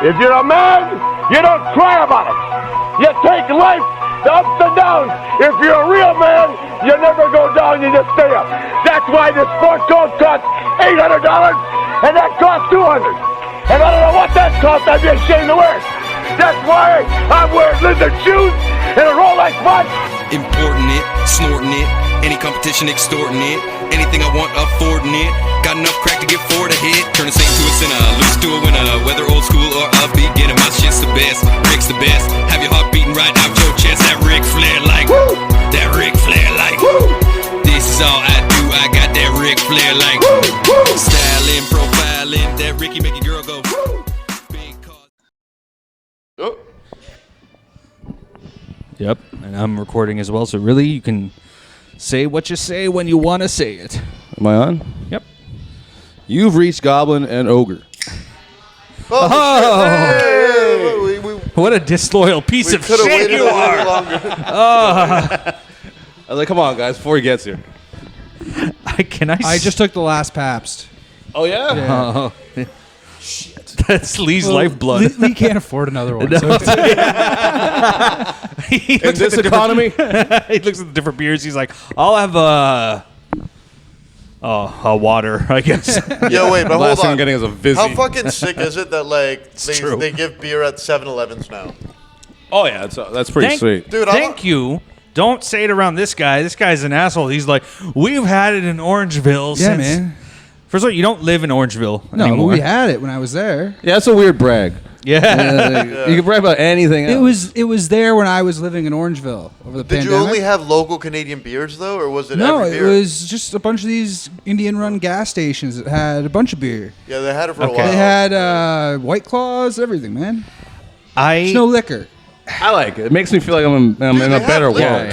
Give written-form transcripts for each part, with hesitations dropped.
If you're a man, you don't cry about it. You take life, the ups and downs. If you're a real man, you never go down, you just stay up. That's why this sport coat costs $800 and that costs $200. And I don't know what that costs, I'd be ashamed to wear it. That's why I'm wearing lizard shoes and a Rolex watch. Importing it, snorting it, any competition extorting it, anything I want affording it, got enough crack to get four to hit, turn a saint to a sinner, lose to a winner, whether old school or upbeat, getting my shit's the best, Rick's the best, have your heart beating right out your chest, that Ric Flair like, woo! That Ric Flair like, woo! This is all I do, I got that Ric Flair like, woo! Woo! Styling, profiling, that Ricky make a girl go, woo! Big cause. Oh. Yep, and I'm recording as well, so really you can say what you say when you want to say it. Am I on? Yep. You've reached Goblin and Ogre. Oh! Hey, What a disloyal piece of could have shit waited you a little are! longer. I was like, come on, guys, before he gets here. I just took the last Pabst. Oh, yeah? Oh. That's Lee's lifeblood. Lee can't afford another one. No. So He In looks at this the different- economy? He looks at the different beers. He's like, I'll have a water, I guess. Yo, wait, but Last hold thing I'm on. getting is a Vizzy. How fucking sick is it that like true. they give beer at 7-Elevens now? Oh, yeah, that's pretty sweet. Dude, Thank you. Don't say it around this guy. This guy's an asshole. He's like, we've had it in Orangeville yeah, since... man. First of all, you don't live in Orangeville No, anymore. we had it when I was there. Yeah, that's a weird brag. Yeah. You can brag about anything else. It was there when I was living in Orangeville over the Did pandemic. you only have local Canadian beers though, or was it No, every it beer? was just a bunch of these Indian-run gas stations that had a bunch of beer. Yeah, they had it for a Okay. while. They had White Claws, everything, man. There's no liquor. I like it. It makes me feel like I'm in a Dude, they better have liquor world.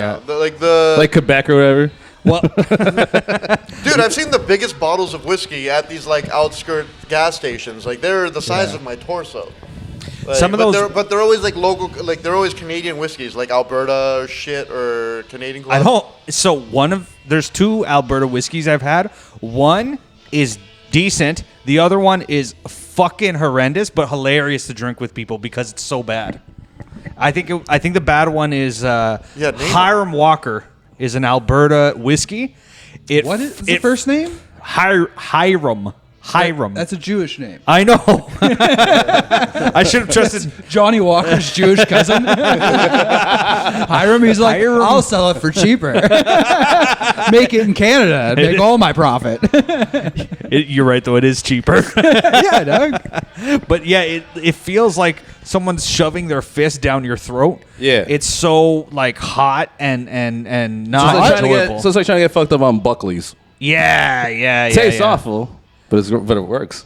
now. Like Quebec or whatever. Well, dude, I've seen the biggest bottles of whiskey at these like outskirt gas stations. Like they're the size of my torso. Like, Some of those- but they're always like local, like they're always Canadian whiskeys, like Alberta or shit or Canadian Club. I don't. So there's two Alberta whiskeys I've had. One is decent. The other one is fucking horrendous, but hilarious to drink with people because it's so bad. I think the bad one is name it. Hiram Walker is an Alberta whiskey. What is the first name? Hiram. That's a Jewish name. I know. I should have trusted. Johnny Walker's Jewish cousin. Hiram, he's like, I'll sell it for cheaper. Make it in Canada and make all my profit. You're right, though. It is cheaper. Yeah, dog. But yeah, it feels like someone's shoving their fist down your throat. Yeah. It's so like hot and not enjoyable. So it's like trying to get fucked up on Buckley's. Yeah. Tastes yeah. awful, but it works.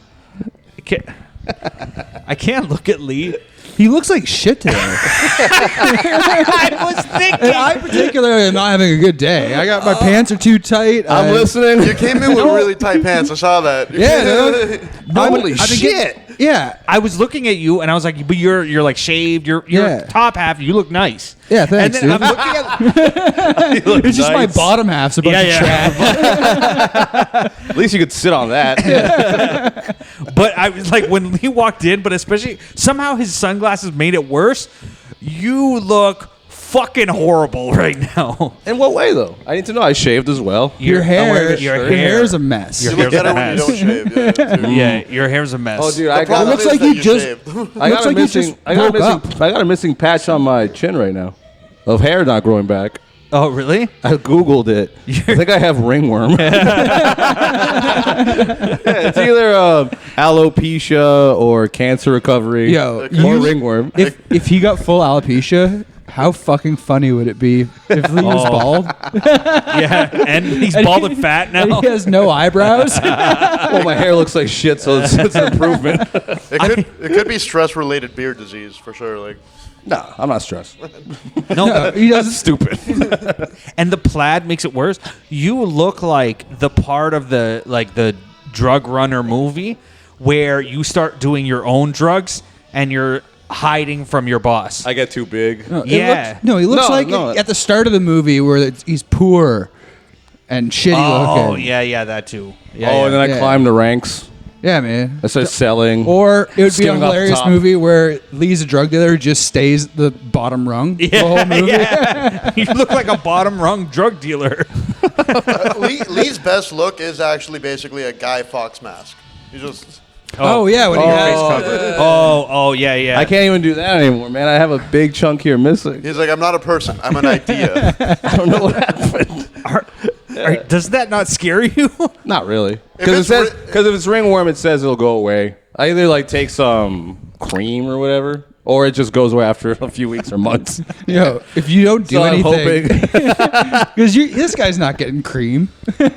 I can't look at Lee. He looks like shit today. I was thinking. And I particularly am not having a good day. I got my pants are too tight. I'm listening. You came in with really tight pants. I saw that. Yeah, dude. Holy shit. Yeah. I was looking at you and I was like, but you're like shaved. Your Yeah. top half. You look nice. Yeah, thanks, And then dude. I'm looking at. It's just my bottom half's a bunch of trash. At least you could sit on that. But I was like, when Lee walked in, but especially somehow his sunglasses made it worse. You look fucking horrible right now. In what way, though? I need to know. I shaved as well. Your hair, your your hair. hair's a mess. You look better when you don't shave. Yeah, too. Yeah, your hair's a mess. Oh, dude, The I problem looks is like that you just- shaved. I got like a you just woke up. I got a missing patch on my chin right now of hair not growing back. Oh, really? I Googled it. I think I have ringworm. It's either alopecia or cancer recovery Yo, or ringworm. If he got full alopecia, how fucking funny would it be if Lee was bald Yeah, and he's bald and fat and now. he has no eyebrows? Well, my hair looks like shit, so it's an improvement. It could be stress-related beard disease for sure. Like, No, I'm not stressed. No, He doesn't. Stupid. and the plaid makes it worse. You look like the part of the drug runner movie where you start doing your own drugs and you're hiding from your boss. I get too big. Yeah. He looks No, like no. at the start of the movie where he's poor and shitty Oh, looking. yeah, that too. Yeah, and then I Yeah. climb the ranks. Yeah, man. I start selling. Or it would be a Skimming off the hilarious top. movie where Lee's a drug dealer who just stays the bottom rung the whole movie. You look like a bottom rung drug dealer. Lee's best look is actually basically a Guy Fawkes mask. He just Oh, yeah, when he has Oh, yeah. I can't even do that anymore, man. I have a big chunk here missing. he's like, I'm not a person, I'm an idea. I don't know what happened. Does that not scare you? Not really. If Because it's if it's ringworm, it says it'll go away. I either like take some cream or whatever, or it just goes away after a few weeks or months. Yo, if you don't do So I'm anything, hoping. because this guy's not getting cream. I'm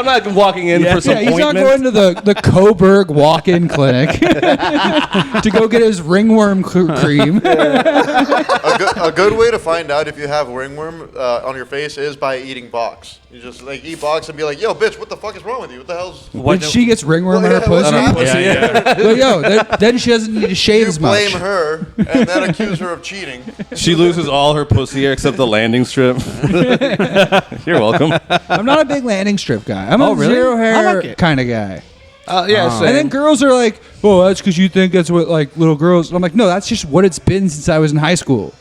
not walking in for some Yeah, he's not ointment. going to the Coburg walk-in clinic to go get his ringworm cream. A good way to find out if you have ringworm on your face is by eating box. You just like eat box and be like, yo, bitch, what the fuck is wrong with you? What the hell's... When she gets ringworm in her Yeah, pussy, yeah. well, yo, then she doesn't need to shave You as much. blame her and then accuse her of cheating. She loses all her pussy hair except the landing strip. You're welcome. I'm not a big landing strip guy. I'm a really? zero I hair like it. kind of guy. Yeah, And then girls are like, "Oh, that's because you think that's what like little girls." And I'm like, "No, that's just what it's been since I was in high school."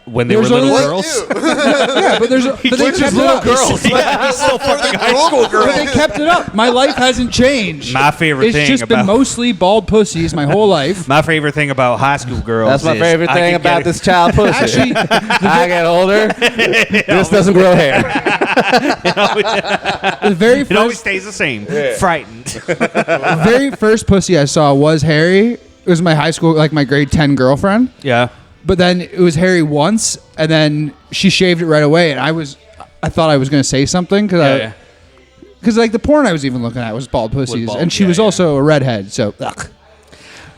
When they were There's little only- girls. Yeah, but but they kept it up. Girls. Yeah, he's still fucking high school But they kept it up. My life hasn't changed. My favorite It's thing just been about- mostly bald pussies my whole life. My favorite thing about high school girls. That's my is favorite I thing could about get- this child pussy. Actually, I get older, this doesn't grow hair. the very It always first, stays the same. Frightened. very first pussy I saw was hairy. It was my high school, like my grade 10 girlfriend. Yeah. But then it was hairy once, and then she shaved it right away, and I thought I was going to say something because because like the porn I was even looking at was bald pussies, bald, and she was also a redhead, so ugh.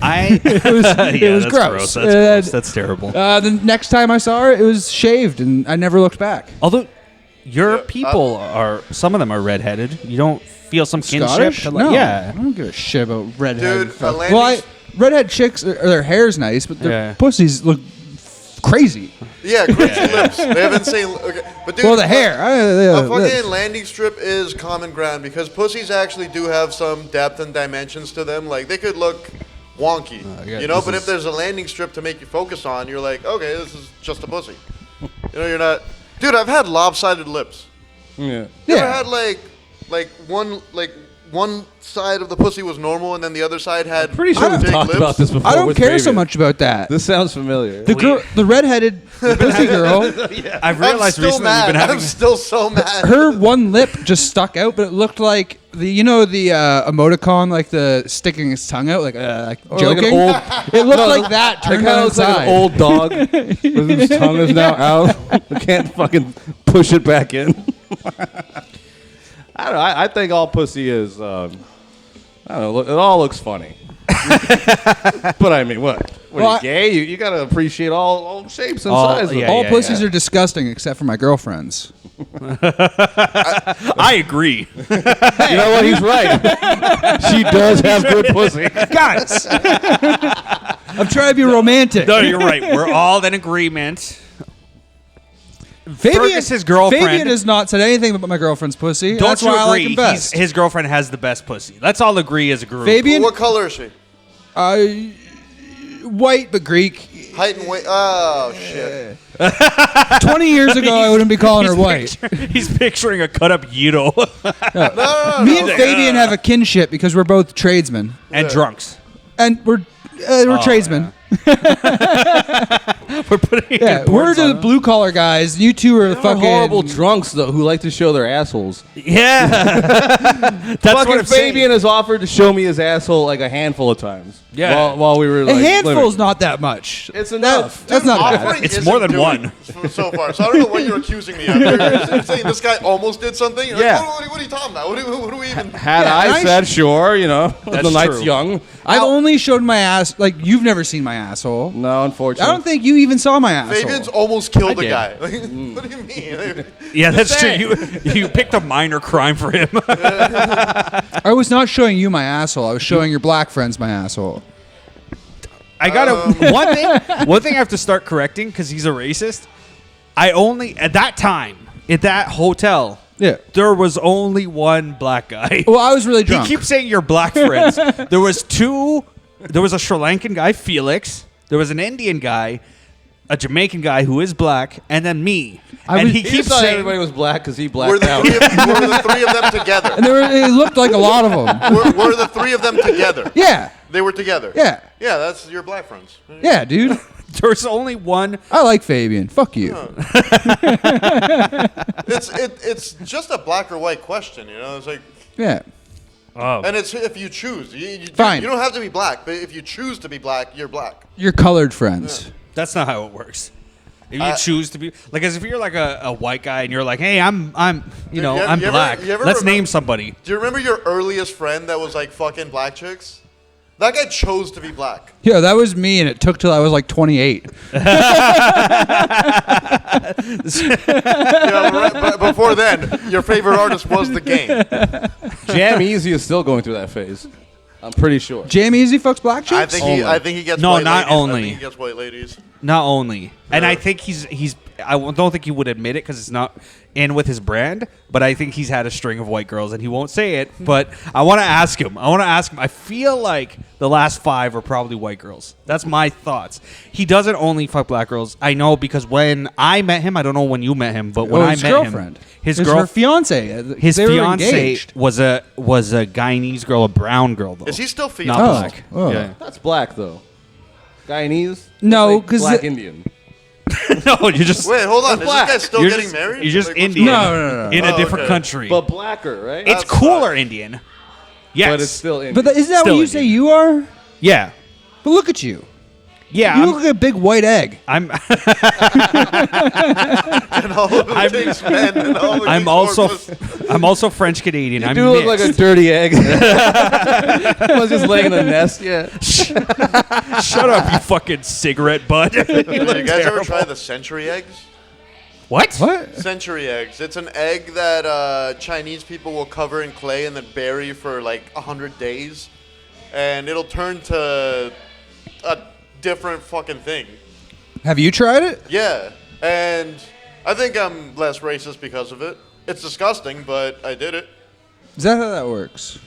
it was that's gross. That's gross. That's terrible. The next time I saw her, it was shaved, and I never looked back. Although your people are, some of them are redheaded. You don't feel some kinship. Scottish? to, like- No, Yeah. I don't give a shit about redhead. Dude, stuff. Atlantis- Redhead chicks, their hair's nice, but their Yeah. pussies look crazy. Yeah, crazy lips. They have insane... Okay. But dude, Well, the hair. A fucking landing strip is common ground because pussies actually do have some depth and dimensions to them. Like, they could look wonky, but if there's a landing strip to make you focus on, you're like, okay, this is just a pussy. You're not... Dude, I've had lopsided lips. Yeah. You ever had, one side of the pussy was normal and then the other side had Pretty sure we've big talked lips? about this before. I don't with care so Fabian. much about that. This sounds familiar. The redheaded pussy girl, I've I'm realized still recently mad. we've been having. I'm still so mad. her one lip just stuck out, but it looked like the emoticon, like the sticking his tongue out, like Or joking. like an old, It looked like that it turned kind on of its looks like side. an old dog whose tongue is now out. I can't fucking push it back in. I don't know. I think all pussy is. I don't know. It all looks funny. But I mean, what? What Well, are you gay? You gotta appreciate all shapes and All- sizes. yeah, All pussies are disgusting except for my girlfriend's. I agree. You know what? He's right. She does have good pussy. Guys. I'm trying to be romantic. No, you're right. We're all in agreement. Fabian, Fergus's girlfriend- Fabian has not said anything about my girlfriend's pussy. Don't That's you why I like agree? him best. His girlfriend has the best pussy. Let's all agree as a group. Fabian, What color is she? white but Greek. Height and weight. Oh, shit. 20 years ago, I wouldn't be calling her white. He's picturing a cut up Yido Me and Fabian have a kinship because we're both tradesmen, and drunks. and we're tradesmen. We're putting Yeah, we're the blue collar guys. You two are the They're fucking horrible drunks though who like to show their assholes. Yeah. That's what Fucking I'm saying. Fabian has offered to show me his asshole like a handful of times. Yeah. While we were A like, handful's living. not that much. It's enough. That's not bad. Offering It's isn't more than doing one. so far. So I don't know what you're accusing me of. You're saying this guy almost did something? You're Yeah. Like, what are you talking about? What do we even... Had Yeah, I nice. said sure, the That's night's true. young. I've only showed my ass. Like you've never seen my asshole. No, I unfortunately. don't think you even saw my asshole. Fabian's almost killed a did. guy. Like, what do you mean? Yeah, that's true. saying. You picked a minor crime for him. I was not showing you my asshole. I was showing your black friends my asshole. I gotta one thing I have to start correcting because he's a racist. I only at that time at that hotel Yeah. There was only one black guy. Well, I was really drunk. He keeps saying you're black friends. There was a Sri Lankan guy, Felix. There was an Indian guy, a Jamaican guy who is black, and then me. And he He keeps thought saying everybody was black because he Were blacked the, out. were the three of them together? and it looked like a lot of them. Were the three of them together? Yeah. They were together. Yeah. Yeah, that's your black friends. Yeah, dude. there's only one. I like Fabian. Fuck you. It's just a black or white question, you know. It's like, Yeah. Oh. and it's if you choose. You Fine. You don't have to be black, but if you choose to be black, you're black. You're colored friends. That's not how it works. If you choose to be like, as if you're like a white guy and you're like, hey, I'm you I'm ever- black. you ever Let's remember- name somebody. Do you remember your earliest friend that was like fucking black chicks? That guy chose to be black. Yeah, that was me, and it took till I was like 28. But before then, your favorite artist was The Game. Jam Easy is still going through that phase. I'm pretty sure. Jam Easy fucks black chicks? I think he gets No, white not ladies. only. I think he gets white ladies. Not only, and Yeah. I think he's. I don't think he would admit it because it's not in with his brand. But I think he's had a string of white girls, and he won't say it. But I want to ask him. I feel like the last 5 are probably white girls. That's my thoughts. He doesn't only fuck black girls. I know because when I met him, I don't know when you met him, but when I his met girlfriend. him, Her fiance. his They were fiance engaged. was a Guyanese girl, a brown girl though. Is he still not female? Oh. black? Oh. Yeah. That's black though. Guyanese? No, That's 'cause black the- Indian. No, you just Wait, hold on. Is black. this guy still you're getting just, married? You're just Like, what's Indian. going on? No. In a Oh, different okay. country. But blacker, right? It's That's cooler fine. Indian. Yes. But it's still Indian. But isn't that Still what you Indian. say you are? yeah. But look at you. Yeah. You look like a big white egg. I'm And all of it takes men and all of I'm these also formulas. I'm also French Canadian. I'm you look like a mixed. dirty egg. I was just laying in a nest. Yeah. Shut up, you fucking cigarette butt. You Did look you guys ever terrible. try the century eggs? What? What? Century eggs. It's an egg that Chinese people will cover in clay and then bury for like 100 days, and it'll turn to a different fucking thing. Have you tried it? Yeah, and I think I'm less racist because of it. It's disgusting, but I did it. Is that how that works?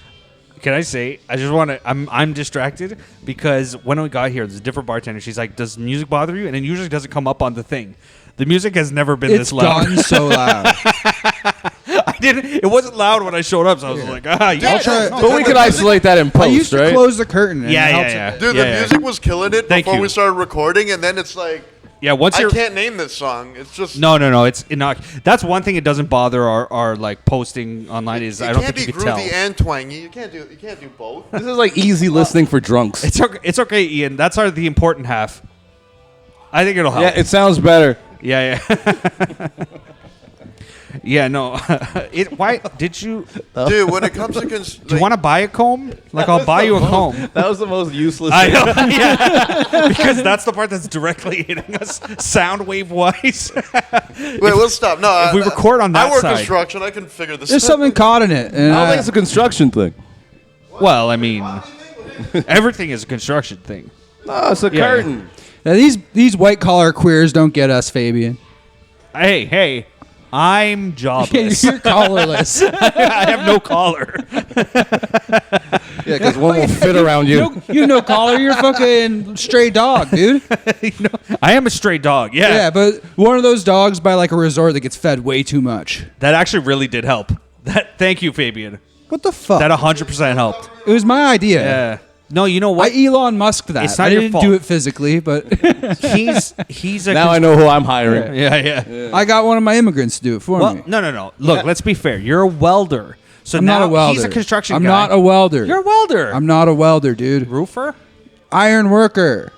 Can I say? I just want to. I'm distracted because when we got here, there's a different bartender. She's like, "Does music bother you?" And it usually doesn't come up on the thing. The music has never been It's this loud. done so loud. I didn't. It wasn't loud when I showed up, so I was like, "Ah, you I'll try. But we could isolate that in I post, used to right? close the curtain. And Yeah, it yeah, helps yeah. it. Dude, the music was killing it Thank before you. we started recording, and then it's like, Yeah, once I you're can't name this song. It's just no, it's not. That's one thing it doesn't bother our like posting online is It I don't can't think be you can tell. groovy and twangy. You can't do both. This is like easy listening for drunks. It's okay, Ian. That's the important half. I think it'll help. Yeah, it sounds better. Yeah. Yeah, no. Why did you? Dude, when it comes to Do you want to buy a comb? Like I'll buy you a comb. That was the most useless I thing. know, yeah. Because that's the part that's directly hitting us sound wave wise. Wait, we'll stop. No, if we record on that I work side- construction. I can figure this. There's out. something caught in it. And, I don't think it's a construction thing. Well, I mean, everything is a construction thing. No, it's a Yeah. curtain. now these white collar queers don't get us, Fabian. Hey, I'm jobless. You're collarless. I have no collar. Yeah, because one will fit around you. You have no collar. You're a fucking stray dog, dude. I am a stray dog. Yeah, but one of those dogs by like a resort that gets fed way too much. That actually really did help. Thank you, Fabian. What the fuck? That 100% helped. It was my idea. Yeah. No, you know I what? Elon Musked that. It's not I your didn't fault. do it physically, but He's a Now I know who I'm hiring. Yeah. I got one of my immigrants to do it for Well, me. no. Look, let's be fair. You're a welder. So I'm now not a welder. he's a construction I'm guy. not a welder. You're a welder. I'm not a welder, dude. roofer. Iron worker.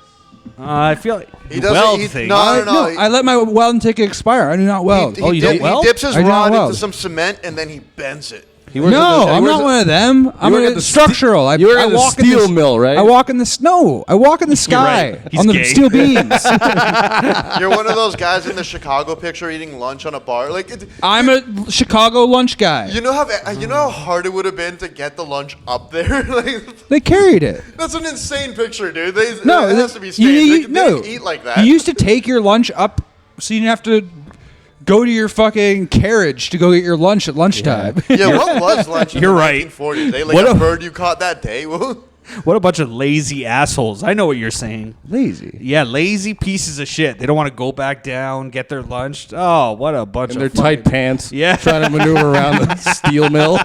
I feel like He doesn't. weld he, things. no, no. I let my welding ticket expire. I do not weld. He, Oh, you dip- don't weld? He dips his I do not rod weld. into some cement and then he bends it. He works No, at the- he I'm works not at- one of them. I'm work a at the structural. you work I at the walk in steel mill, right? I walk in the snow. I walk in the sky right. He's on the gay. steel beams. You're one of those guys in the Chicago picture eating lunch on a bar. Like, I'm a Chicago lunch guy. you know how hard it would have been to get the lunch up there. Like, They carried it. that's an insane picture, dude. It has to be you- staged. you- They no. didn't eat like that. You used to take your lunch up, so you didn't have to go to your fucking carriage to go get your lunch at lunchtime. Yeah, what was lunch in You're the right. 1940s? Like What a a- bird you caught that day? What a bunch of lazy assholes. I know what you're saying. Lazy. Yeah, lazy pieces of shit. They don't want to go back down, get their lunch. Oh, what a bunch In of their tight fucking- pants. Yeah. Trying to maneuver around the steel mill.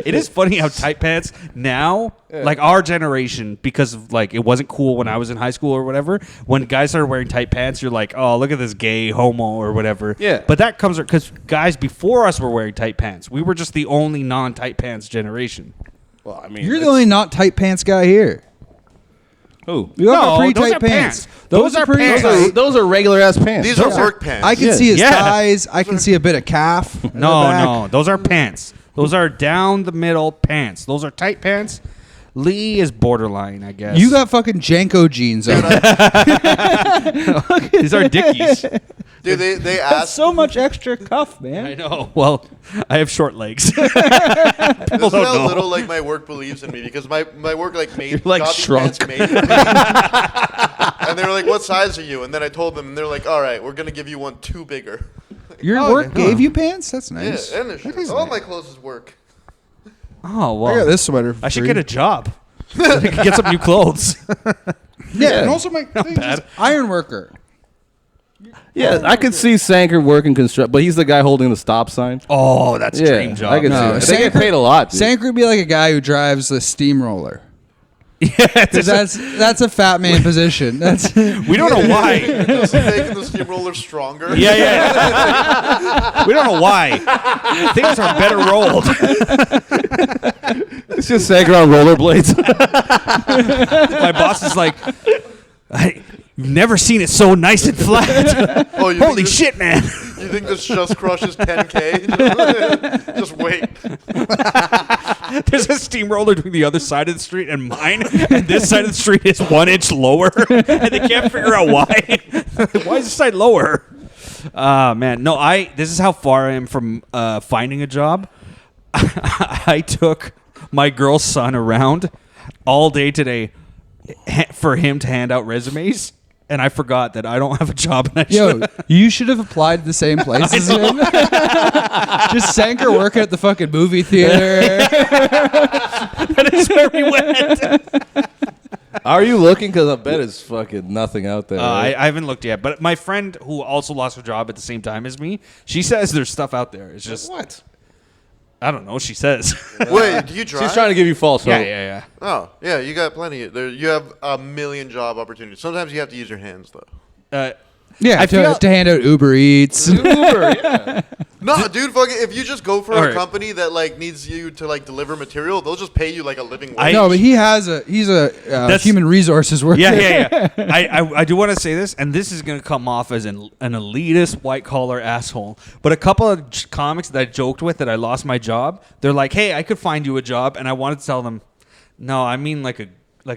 It is funny how tight pants now, like our generation, because of like it wasn't cool when I was in high school or whatever. When guys started wearing tight pants, you're like, oh, look at this gay homo or whatever. Yeah. But that comes because guys before us were wearing tight pants. We were just the only non-tight pants generation. Well, I mean, You're the only not tight pants guy here. Who? You all got pretty those tight are pants. pants. Those are pretty pants. tight. Those are regular ass pants. These are work pants. I can Yeah. see his Yeah. thighs. I can see a bit of calf. in the back. No, those are pants. Those are down the middle pants. Those are tight pants. Lee is borderline, I guess. You got fucking Janko jeans on. These are Dickies. Dude, they That's asked. so much extra cuff, man. I know. Well, I have short legs. This is don't how know. little like my work believes in me because my work like made like got these shrunk. pants made for me. And they were like, "What size are you?" And then I told them, and they're like, "All right, we're gonna give you one 2 bigger." Your work gave you pants? That's nice. Yeah, and they're all my clothes is work. Oh, well. I got this sweater. For I should free. get a job. I could get some new clothes. Yeah, and also my thing is iron worker. Yeah, I could see Sanker working construct, but he's the guy holding the stop sign. Oh, that's Yeah, dream job. I could No, see that. They get paid a lot. Dude. Sanker would be like a guy who drives the steamroller. Yeah, 'Cause that's a fat man position. That's we don't know why. Just making the steamroller stronger. Yeah. We don't know why. Things are better rolled. It's just Sanker on rollerblades. My boss is like, you've never seen it so nice and flat. Oh, you Holy think this- shit, man. You think this just crushes 10K? Just wait. There's a steamroller between the other side of the street and mine, and this side of the street is 1 inch lower, and they can't figure out why. Why is this side lower? Man, no, this is how far I am from finding a job. I took my girl's son around all day today for him to hand out resumes, and I forgot that I don't have a job. And I yo. should- You should have applied to the same place as him. Just Sanker working at the fucking movie theater. that is where we went. Are you looking? Because I bet it's fucking nothing out there. right? I haven't looked yet, but my friend who also lost her job at the same time as me, she says there's stuff out there. It's just What? I don't know. She says. Wait, do you drive? She's trying to give you false hope. yeah. Oh, yeah, you got plenty. You have a million job opportunities. Sometimes you have to use your hands, though. Yeah, I feel- to hand out Uber Eats. Uber, yeah. No, dude, fucking, if you just go for All a right. company that like needs you to like deliver material, they'll just pay you like a living wage. I- No, but he's a human reseurces worker. Yeah. I do want to say this, and this is going to come off as an elitist white collar asshole. But a couple of comics that I joked with that I lost my job, they're like, "Hey, I could find you a job," and I wanted to tell them, "No, I mean like a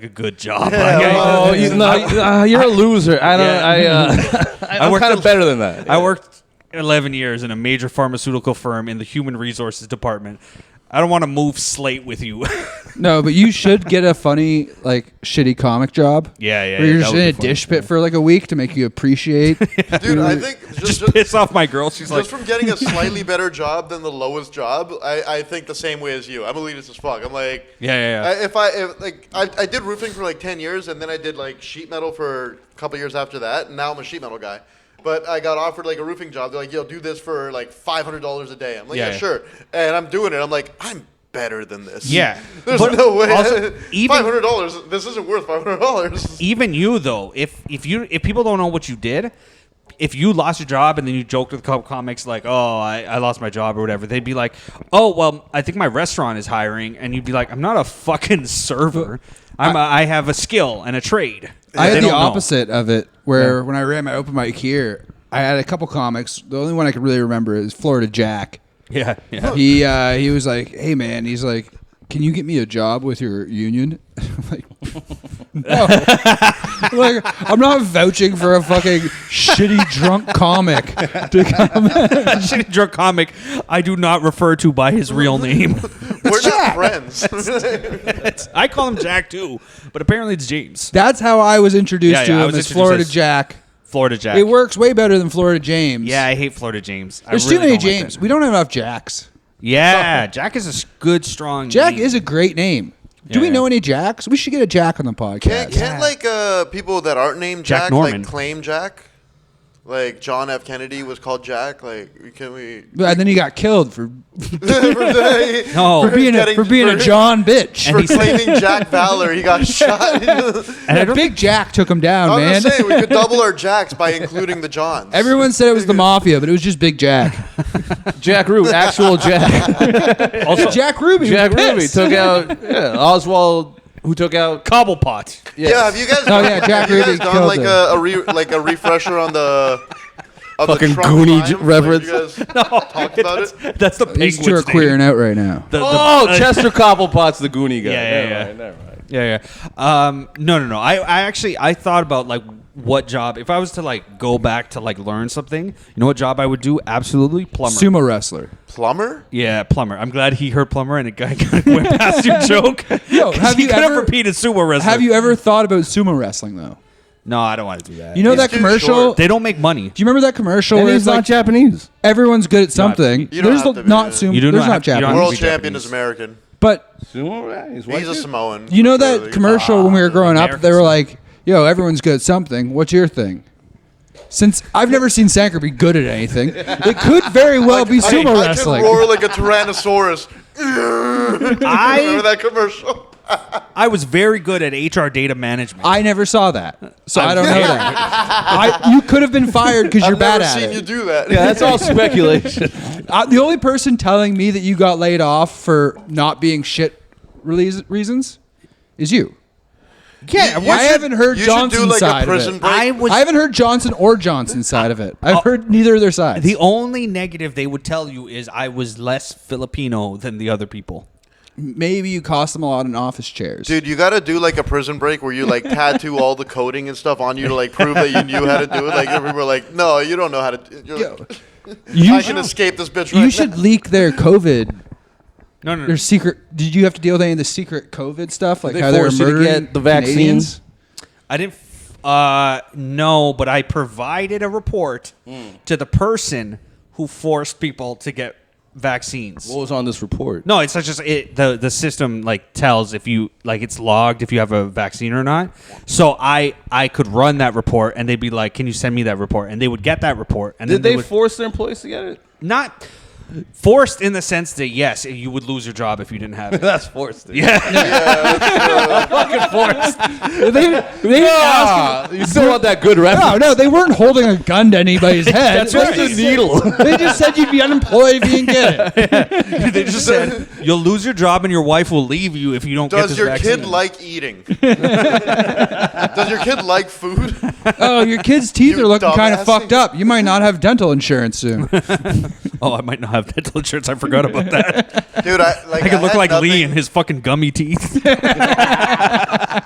good job." Oh, you're a loser. I don't. Yeah. I'm worked kind at- of better than that. I worked 11 years in a major pharmaceutical firm in the human resources department. I don't want to move slate with you. No, but you should get a funny, like, shitty comic job. Yeah, Where you're that just would in be a funny. dish pit for like a week to make you appreciate. Dude, I think Just piss off my girl. She's like, just from getting a slightly better job than the lowest job, I think the same way as you. I'm elitist as fuck. I'm like, Yeah. I did roofing for like 10 years, and then I did like sheet metal for a couple years after that, and now I'm a sheet metal guy. But I got offered like a roofing job. They're like, yo, do this for like $500 a day. I'm like, Yeah, yeah, yeah. sure. And I'm doing it. I'm like, I'm better than this. Yeah. There's But no way. also, even- $500. This isn't worth $500. even you though, if people don't know what you did, if you lost your job and then you joked with a couple comics like, "Oh, I lost my job" or whatever, they'd be like, "Oh, well, I think my restaurant is hiring," and you'd be like, "I'm not a fucking server. I have a skill and a trade." I They had the don't know. opposite of it, where when I ran my open mic here, I had a couple comics. The only one I can really remember is Florida Jack. Yeah. He was like, "Hey man," he's like, "Can you get me a job with your union?" I'm like, no. Like, I'm not vouching for a fucking shitty drunk comic to come. A shitty drunk comic I do not refer to by his real name. We're not friends. I call him Jack too, but apparently it's James. That's how I was introduced Yeah, to I him was as introduced Florida as Jack Florida Jack. It works way better than Florida James. Yeah, I hate Florida James. There's I too really many don't like James. that. We don't have enough Jacks. Yeah, Jack is a good, strong Jack name. is a great name. Do we know any Jacks? We should get a Jack on the podcast. Can't like people that aren't named Jack Jack, Norman. like claim Jack? Like John F. Kennedy was called Jack. Like, can we? And then he got killed for No. for being a John bitch. For claiming Jack Valor, he got shot. And Big Jack took him down, I'm man. just saying we could double our Jacks by including the Johns. Everyone said it was the mafia, but it was just Big Jack. Jack Ruby, actual Jack. Also, Jack Ruby. Jack was Ruby pissed. took out Oswald, who took out Cobblepot. Yeah, have you guys? Oh, yeah, Jack have you guys Ruby done killed like him. a refresher on the of Fucking the Trump Goonie crimes? reference. Like, you guys talked about it. That's the These two Penguins are queering out right now. Chester Cobblepot's the Goonie guy. Yeah. Never mind. Yeah. No. I actually thought about like what job if I was to like go back to like learn something. You know what job I would do? Absolutely plumber. Sumo wrestler. Plumber? Yeah, plumber. I'm glad he heard plumber and it kind of went past your joke. Yo, have he you could have ever- repeated sumo wrestling? Have you ever thought about sumo wrestling though? No, I don't want to do that. You know that too commercial? short. They don't make money. Do you remember that commercial And where he's it's not like Japanese. everyone's good at something? You don't There's have to be, not yeah. sumo. You do There's not not have- you don't Japanese. have World be champion Japanese. is American. But Sumo? Yeah, he's He's a Samoan. you know clearly. that commercial when we were growing up? They were Americans. like, "Yo, everyone's good at something. What's your thing?" Since I've never seen Sanker be good at anything, it could very well be sumo I wrestling. could roar like a Tyrannosaurus. Remember that commercial? I was very good at HR data management. I never saw that, so I don't know that. You could have been fired because you're I've bad never at seen it. you do that. Yeah, that's all speculation. The only person telling me that you got laid off for not being shit reasons is you. yeah, I haven't heard You should do Johnson's like side a prison of it. break. I haven't heard Johnson or Johnson's side of it. I've heard neither of their sides. The only negative they would tell you is I was less Filipino than the other people. Maybe you cost them a lot in office chairs. Dude, you gotta do like a prison break where you like tattoo all the coding and stuff on you to like prove that you knew how to do it. Like people are like, no, you don't know how to. You're like, I can escape this bitch right You now. should leak their COVID. No. Their secret. Did you have to deal with any of the secret COVID stuff, like They how they were forced you to murdering get the vaccines? Canadians? I didn't. No, but I provided a report to the person who forced people to get vaccines. What was on this report? No, it's not just the system like tells if you like it's logged if you have a vaccine or not. So I could run that report and they'd be like, "Can you send me that report?" And they would get that report. And Did then they would, force their employees to get it? not forced in the sense that yes, you would lose your job if you didn't have it. That's forced. Dude. Yeah. Fucking forced. They didn't ask. You still want that good reference? No, they weren't holding a gun to anybody's head. That's right. Just a needle. They just said you'd be unemployed if you didn't get it. They just said you'll lose your job and your wife will leave you if you don't get Does this your vaccine. kid like eating? Does your kid like food? Oh, your kid's teeth You are looking kind of dumbass. fucked up. You might not have dental insurance soon. Oh, I might not have dental insurance. I forgot about that. Dude, I I could look had like nothing, Lee and his fucking gummy teeth.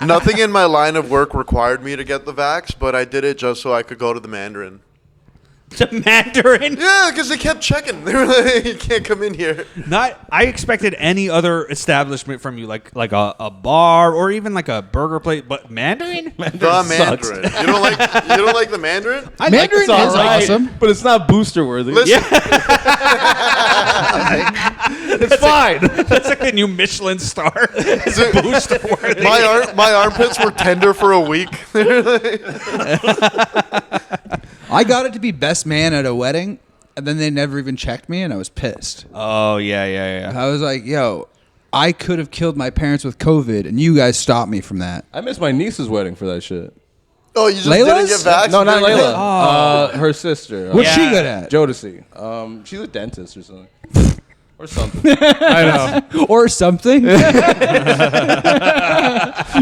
Nothing in my line of work required me to get the vax, but I did it just so I could go to the Mandarin. The Mandarin. Yeah, because they kept checking. They were like, "You can't come in here." I expected any other establishment from you, like a bar or even like a burger place, but Mandarin. The Mandarin. You don't like the Mandarin? Mandarin is awesome. but it's not booster worthy. Listen, It's fine. That's like the new Michelin star. It's a booster worthy. my armpits were tender for a week. I got it to be best man at a wedding, and then they never even checked me, and I was pissed. Oh yeah. I was like, yo, I could have killed my parents with COVID, and you guys stopped me from that. I missed my niece's wedding for that shit. Oh, you just Layla's? didn't get vax? No, not You didn't Layla. get- Her sister. What's she Yeah. good at? Jodeci. She's a dentist or something. Or something. I know. Or something.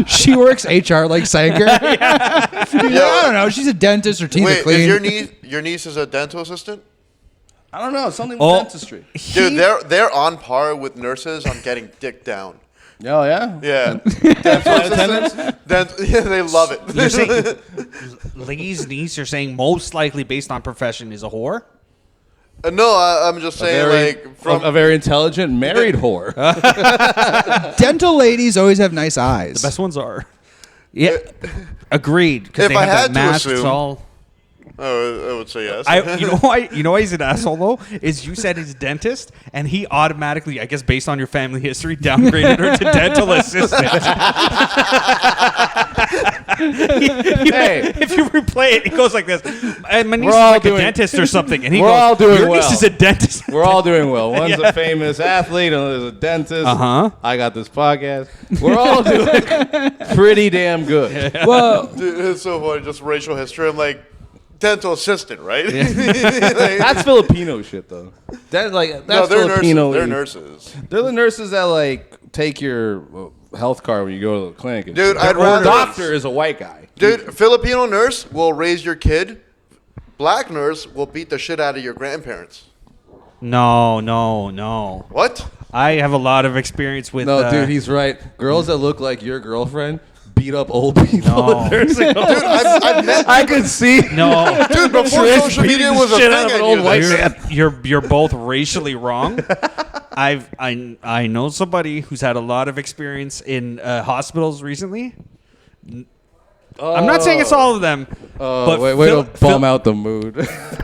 She works HR like Sanker. I don't know. She's a dentist. Her teeth are Wait, clean. is your niece is a dental assistant? I don't know. Something Oh. with dentistry. Dude, they're on par with nurses on getting dick down. Oh, yeah? Yeah. Attendance? Yeah, they love it. You're saying Lee's niece. You're saying most likely based on profession is a whore. No, I'm just saying, like, from a very intelligent married whore. Dental ladies always have nice eyes. Best ones are. Yeah, agreed. Because If they I have had that to mask. It's assume- all. Oh, I would say yes. You know why he's an asshole though? Is you said he's a dentist, and he automatically, I guess, based on your family history, downgraded her to dental assistant. If you replay it, it goes like this: "My niece is like a dentist or something," and he goes, all doing "Your niece well. is a dentist." We're all doing well. One's a famous athlete, another's a dentist. I got this podcast. We're all doing pretty damn good. Well, Dude, it's so funny. Just racial history. I'm like, dental assistant, right? That's Filipino shit, though. That's no, they're Filipino. nurses. They're nurses. They're the nurses that like take your health card when you go to the clinic. Dude, shit. I'd Our rather- doctor is a white guy. Dude, Filipino nurse will raise your kid. Black nurse will beat the shit out of your grandparents. No. What? I have a lot of experience with. No, dude, he's right. Girls that look like your girlfriend beat up old people. No. in nursing homes. Dude, I've met. I could see. no. Dude, before Trish social media beating the was a shit thing, out of an I old knew white this. man. You're both racially wrong. I know somebody who's had a lot of experience in hospitals recently. I'm not saying it's all of them, but Way to bum out the mood.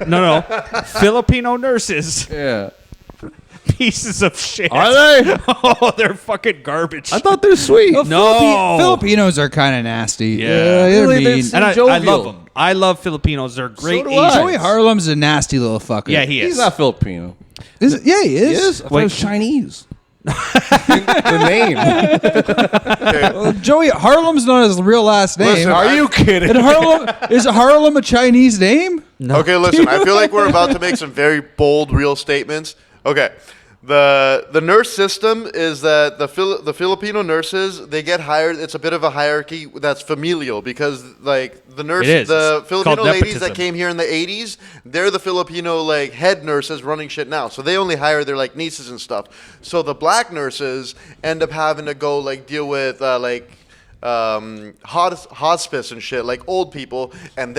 No, Filipino nurses, Yeah. pieces of shit. Are they? Oh, they're fucking garbage. I thought they're sweet. No. Filipinos are kind of nasty. Yeah. they're Really, mean. they're and I jovial. love them. I love Filipinos. They're great do I. Asians. Joey Harlem's a nasty little fucker. Yeah, he is. He's not Filipino. Is it? Yeah, he is. He is? I thought Wait. it was Chinese. The name. Joey Harlem's not his real last name. Listen, Are you kidding? And Harlem is Harlem a Chinese name? Okay, listen. I feel like we're about to make some very bold, real statements. Okay, the nurse system is that the Filipino nurses, they get hired. It's a bit of a hierarchy that's familial because like the nurse, It is. the It's Filipino called ladies that nepotism. came here in the 80s, they're the Filipino like head nurses running shit now. So they only hire their like nieces and stuff. So the black nurses end up having to go like deal with hospice and shit, like old people, and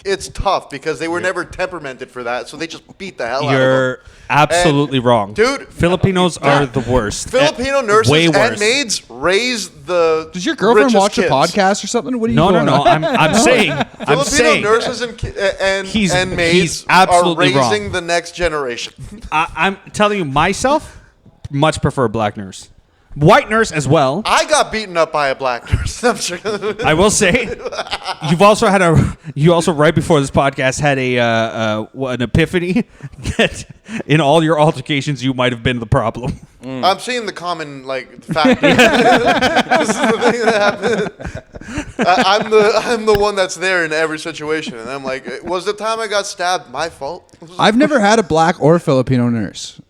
it's tough because they were never temperamented for that, so they just beat the hell out of them. You're absolutely wrong, dude. Filipinos are the worst. Filipino nurses way and worse. maids raise the Does your girlfriend richest watch kids. a podcast or something? What are you No. going on? I'm saying. Filipino nurses and He's maids are absolutely raising wrong. the next generation. I'm telling you, myself, much prefer black nurse. White nurse as well. I got beaten up by a black nurse. I'm sure. I will say, you also right before this podcast had an epiphany that in all your altercations you might have been the problem. I'm seeing the common like fact. This is the thing that happened. I'm the one that's there in every situation, and I'm like, was the time I got stabbed my fault? I've never had a black or Filipino nurse.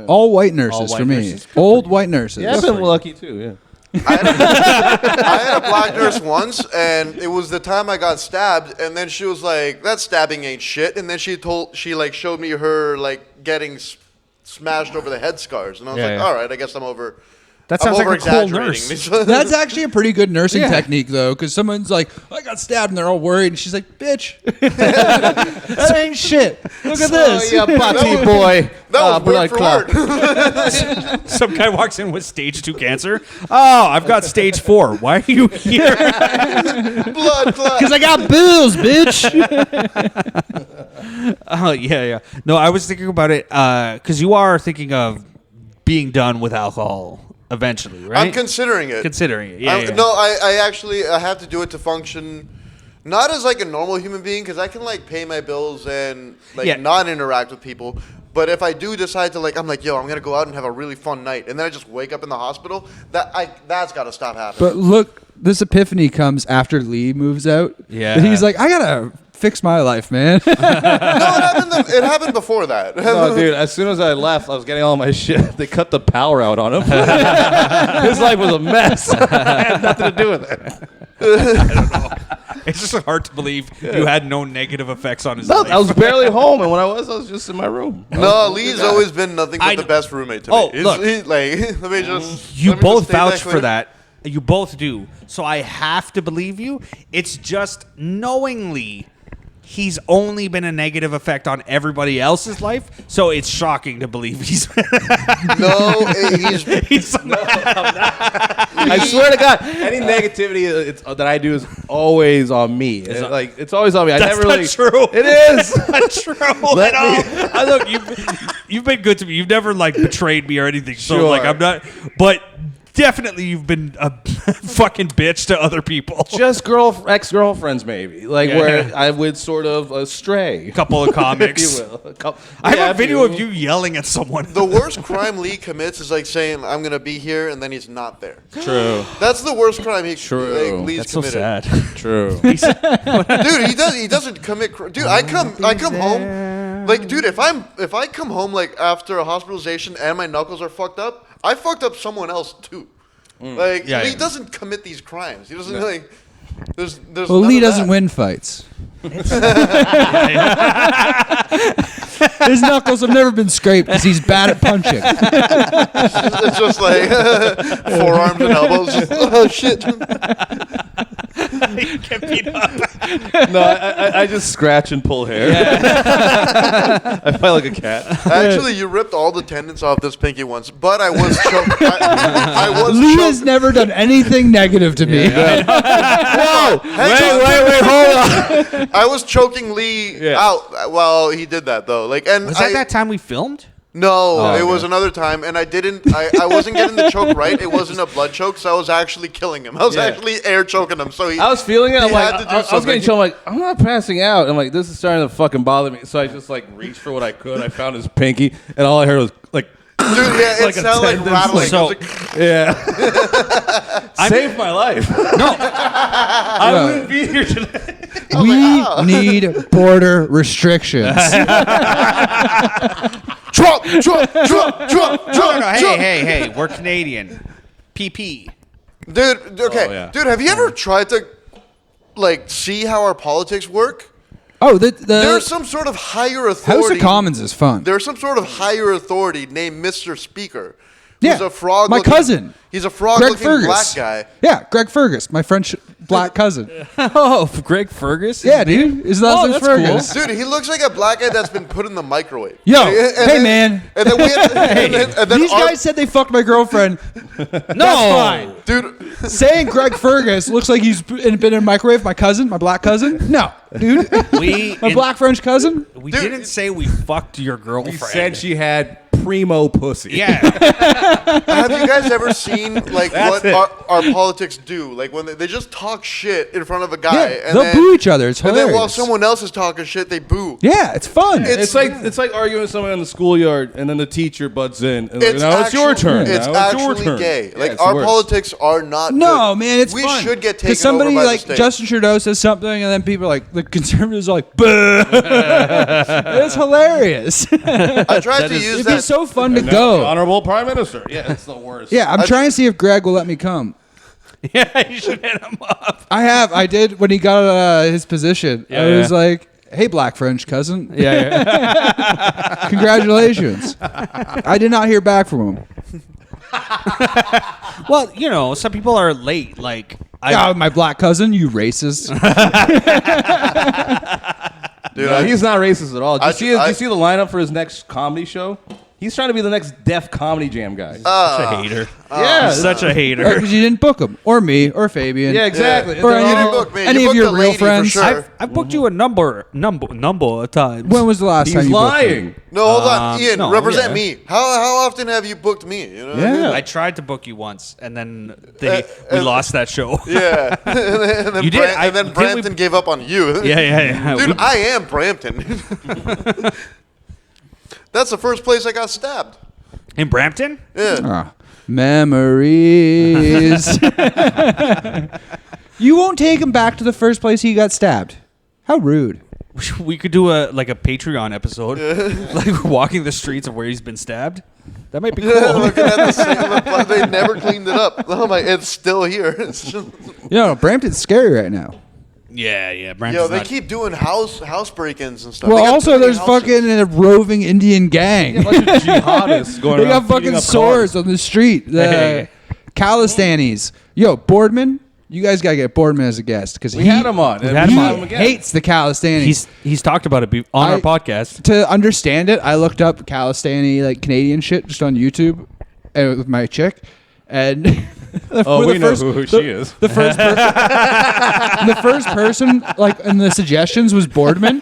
All white nurses white for me. nurses. Old white nurses. Yeah, I've been lucky too. Yeah. I had a black nurse once, and it was the time I got stabbed, and then she was like, "That stabbing ain't shit," and then she showed me her like getting smashed over the head scars, and I was Yeah, like, yeah. "All right, I guess I'm over." That sounds like a cool over-exaggerating. nurse. That's actually a pretty good nursing Yeah. technique, though, because someone's like, I got stabbed, and they're all worried. And she's like, bitch, that ain't shit. Look at this. yeah, butty boy. That was blood word for clot. word. Some guy walks in with stage 2 cancer. Oh, I've got stage 4. Why are you here? Blood clot. Because I got bills, bitch. Oh, yeah. No, I was thinking about it because you are thinking of being done with alcohol eventually, right? I'm considering it. Considering it. Yeah. No, I actually have to do it to function. Not as like a normal human being, because I can like pay my bills and like Yeah. not interact with people. But if I do decide to like, I'm like, yo, I'm gonna go out and have a really fun night, and then I just wake up in the hospital, that's got to stop happening. But look, this epiphany comes after Lee moves out. Yeah. And he's like, I got to fix my life, man. No, it happened before that. No, dude, as soon as I left, I was getting all my shit. They cut the power out on him. His life was a mess. I had nothing to do with it. It's just hard to believe you had no negative effects on his No, life. I was barely home, and when I was just in my room. No, Lee's always been nothing but the best roommate to me. Oh, look. Let me just. You let me both just state vouch for clear. that. You both do. So I have to believe you. It's just knowingly he's only been a negative effect on everybody else's life. So it's shocking to believe he's he's I swear to God, any negativity that I do is always on me. It's always on me. I That's never not really. true. It is. not true at all. Look, you've been good to me. You've never like betrayed me or anything. So Sure. like I'm not. But definitely, you've been a fucking bitch to other people. Just ex-girlfriends, maybe, where I would sort of stray. A couple of comics. If you will. I have a video of you yelling at someone. the worst crime Lee commits is like saying I'm gonna be here and then he's not there. True. That's the worst crime Lee's That's so committed. sad. True. Dude, he doesn't commit. Dude, I come home like, dude, if I come home like after a hospitalization and my knuckles are fucked up, I fucked up someone else too. Like Lee doesn't commit these crimes. He doesn't like. There's Well, none Lee of doesn't that. win fights. His knuckles have never been scraped because he's bad at punching. It's just like forearms and elbows. Oh shit! You get beat up. No, I just scratch and pull hair. I fight like a cat. Actually, you ripped all the tendons off this pinky once, but I was choked. I was Lee choked. has never done anything negative to me. Whoa! Wait, hold on. I was choking Lee out while he did that though. Like, and Was that time we filmed? No, it was another time, and I wasn't getting the choke right. It wasn't a blood choke, so I was actually killing him. I was actually air choking him. So I was feeling it. I'm he like, had to do I was something. getting choked. I'm like, I'm not passing out. I'm like, this is starting to fucking bother me. So I just like reached for what I could. I found his pinky, and all I heard was like, Dude, yeah, like it a sounded like tendon. rattling. So- It was like, yeah, saved my life. No, I wouldn't be here today. We need border restrictions. Trump. Hey, we're Canadian. PP. Dude, okay. Oh, yeah. Dude, have you ever tried to, like, see how our politics work? Oh, There's some sort of higher authority. House of Commons is fun. There's some sort of higher authority named Mr. Speaker. Yeah, Who's a frog. my cousin. He's a frog Greg looking Fergus. black guy. Yeah, Greg Fergus, my French black cousin. Oh, Greg Fergus? Yeah, dude. His last name's Fergus. Dude, he looks like a black guy that's been put in the microwave. Yo, And hey, then- man. And then we and then These our- guys said they fucked my girlfriend. That's fine. dude, Saying Greg Fergus looks like he's been in a microwave, my cousin, my black cousin. No, dude. My black French cousin. We Dude, didn't say we fucked your girlfriend. He said she had primo pussy. Yeah. have you guys ever seen like That's what it. our politics do? Like when they just talk shit in front of a guy, Yeah, and they'll then, boo each other. It's and then while hilarious. someone else is talking shit, they boo. Yeah, it's fun. It's like arguing with someone in the schoolyard, and then the teacher butts in. And It's now it's your turn. It's Now actually your turn. gay. Yeah, Like it's the our worst. politics are not. No, good. man, it's we fun. should get taken Because somebody over by like the state. Justin Trudeau says something, and then people are like the conservatives are like, "Boo!" It's hilarious. I tried to use It'd be that. so fun to No, go. Honorable Prime Minister. Yeah, it's the worst. Yeah, I'm trying to see if Greg will let me come. Yeah, you should hit him up. I did when he got his position. I was like, "Hey, black French cousin, Yeah. congratulations." I did not hear back from him. Well, you know, some people are late. Like, My black cousin, you racist. Dude, No, he's not racist at all. Did you I- see the lineup for his next comedy show? He's trying to be the next Def Comedy Jam guy. such a hater. yeah, Such a hater. Because you didn't book him, or me, or Fabian. yeah, exactly. Or They're any, You didn't all- book me. any You of booked your the real lady for friends. sure. I've booked you a number of times. When was the last time He's you booked me? lying. No, hold on, Ian. no, represent yeah. me. How often have you booked me? You know? Yeah. I tried to book you once, and then we and- lost that show. Yeah. and then, You did. and then Didn't Brampton we- gave up on you. Yeah. Dude, I am Brampton. That's the first place I got stabbed. In Brampton? Yeah. Ah, memories. You won't take him back to the first place he got stabbed. How rude. We could do a Patreon episode, like walking the streets of where he's been stabbed. That might be cool. Looking at the same, they never cleaned it up. Oh my, it's still here. It's just, Brampton's scary right now. Yeah. Brampton's yo, they not- keep doing house break-ins and stuff. Well, They got also too many there's houses. fucking a roving Indian gang. A bunch of jihadists going They around got fucking beating up swords cars. on the street. The Hey. Calistanis. Yo, Boardman, You guys gotta get Boardman as a guest because We had him on. We had him on. He hates the Kalistani. He's talked about it on our podcast. To understand it, I looked up Kalistani like Canadian shit just on YouTube with my chick, and we know who she is. The first person like in the suggestions was Boardman,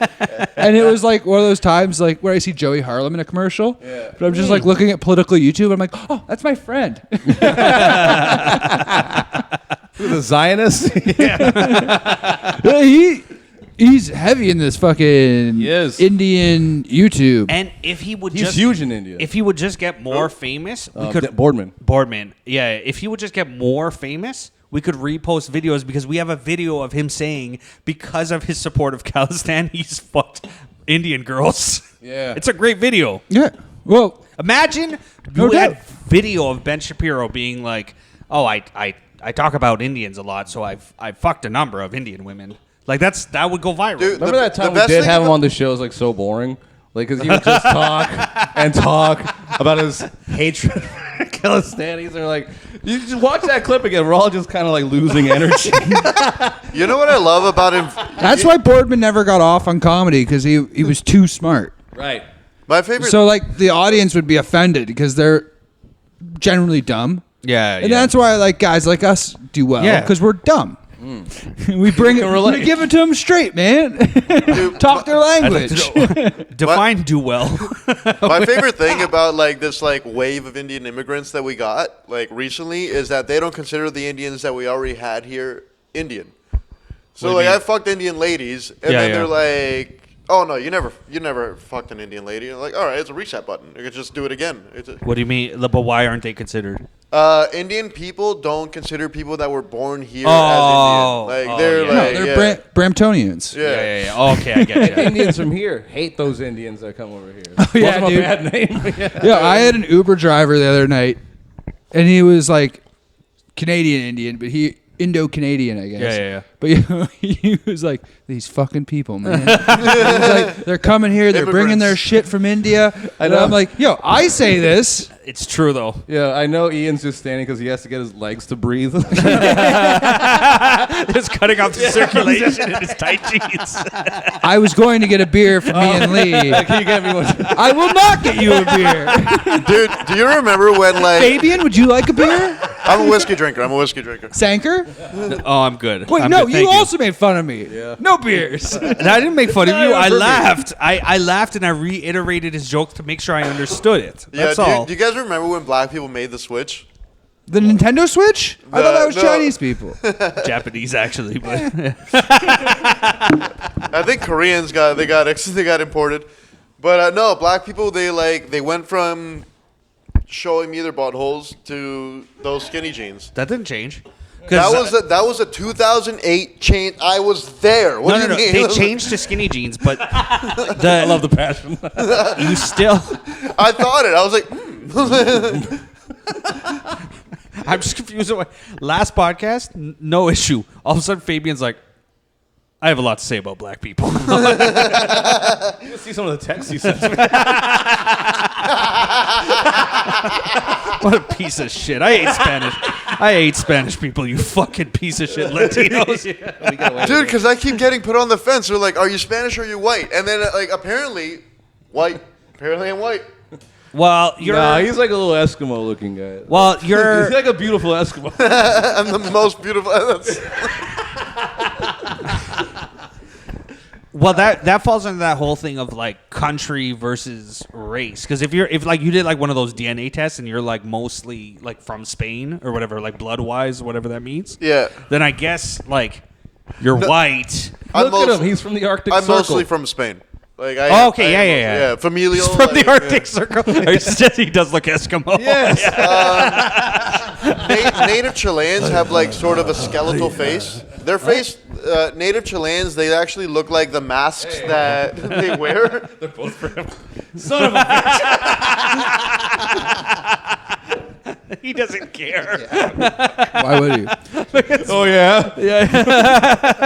and it was like one of those times like where I see Joey Harlem in a commercial, but I'm just like looking at political YouTube. I'm like, oh, that's my friend. The Zionist? He's heavy in this fucking Indian YouTube. And if he would He's huge in India. If he would just get more famous, we could Boardman. Yeah, if he would just get more famous, we could repost videos because we have a video of him saying because of his support of Khalistan, he's fucked Indian girls. Yeah. It's a great video. Yeah. Well, imagine no we had doubt. video of Ben Shapiro being like, "Oh, I talk about Indians a lot, so I've fucked a number of Indian women." Like that would go viral. Dude, Remember that time we did have him on the show? It was like so boring. Like, because he would just talk and talk about his hatred for Khalistanis. And we're like, you just watch that clip again. We're all just kind of like losing energy. You know what I love about him? That's why Boardman never got off on comedy because he was too smart. Right. My favorite. So like the audience would be offended because they're generally dumb. Yeah, And that's why like guys like us do well because we're dumb. We bring it. We give it to them straight, man. Talk their language. Define do well. My favorite thing about like this like wave of Indian immigrants that we got like recently is that they don't consider the Indians that we already had here Indian. So like I fucked Indian ladies, and then they're like, "Oh no, you never fucked an Indian lady." And I'm like, all right, it's a reset button. You can just do it again. What do you mean? But why aren't they considered? Indian people don't consider people that were born here as Indian. Like they're Bramptonians. Yeah. Okay, I get you. Indians from here hate those Indians that come over here. Yeah, Wasn't dude. a bad name. Yeah, I had an Uber driver the other night, and he was like Canadian Indian, but Indo-Canadian, I guess. Yeah. But he was like, these fucking people, man. He was like, they're coming here, they're bringing their shit from India. And I'm like, yo, I say this. It's true though. Yeah, I know Ian's just standing because he has to get his legs to breathe. Just cutting off the circulation in his tight jeans. I was going to get a beer for me and Lee. Can you get me one? I will not get you a beer. Dude, do you remember when like Fabian, would you like a beer? I'm a whiskey drinker. Sanker? Oh, I'm good. Wait, I'm no, good, you thank also made fun of me. Yeah. No beers. I didn't make fun of you. I laughed. I laughed and I reiterated his joke to make sure I understood it. That's all. Do you guys remember when black people made the switch? The Nintendo Switch? I thought that was Chinese people. Japanese, actually. But I think Koreans got imported, but no, black people they went from showing me their buttholes to those skinny jeans. that didn't change. That was a 2008 change. I was there. What do you mean? They changed to skinny jeans, but I love the passion. you still. I thought it. I was like, I'm just confused. Last podcast, no issue. All of a sudden, Fabian's like, I have a lot to say about black people. You see some of the texts he sent me. What a piece of shit. I hate Spanish people, you fucking piece of shit Latinos. dude, because I keep getting put on the fence. They're like, are you Spanish or are you white? And then like apparently, white. Apparently I'm white. Well, you're. Nah, he's like a little Eskimo-looking guy. Well, you're. He's like a beautiful Eskimo. I'm the most beautiful. Well, that falls under that whole thing of like country versus race. Because if you did like one of those DNA tests and you're like mostly like from Spain or whatever, like blood wise, whatever that means. Yeah. Then I guess like you're white. Look at him. He's from the Arctic Circle. I'm mostly from Spain. Like Yeah. Familial. He's from the Arctic Circle. He does look Eskimo. Yes. Native Chileans have like sort of a skeletal face. Their face, native Chileans, they actually look like the masks that they wear. They're both for him. Son of a bitch. He doesn't care. Why would you? Oh, yeah?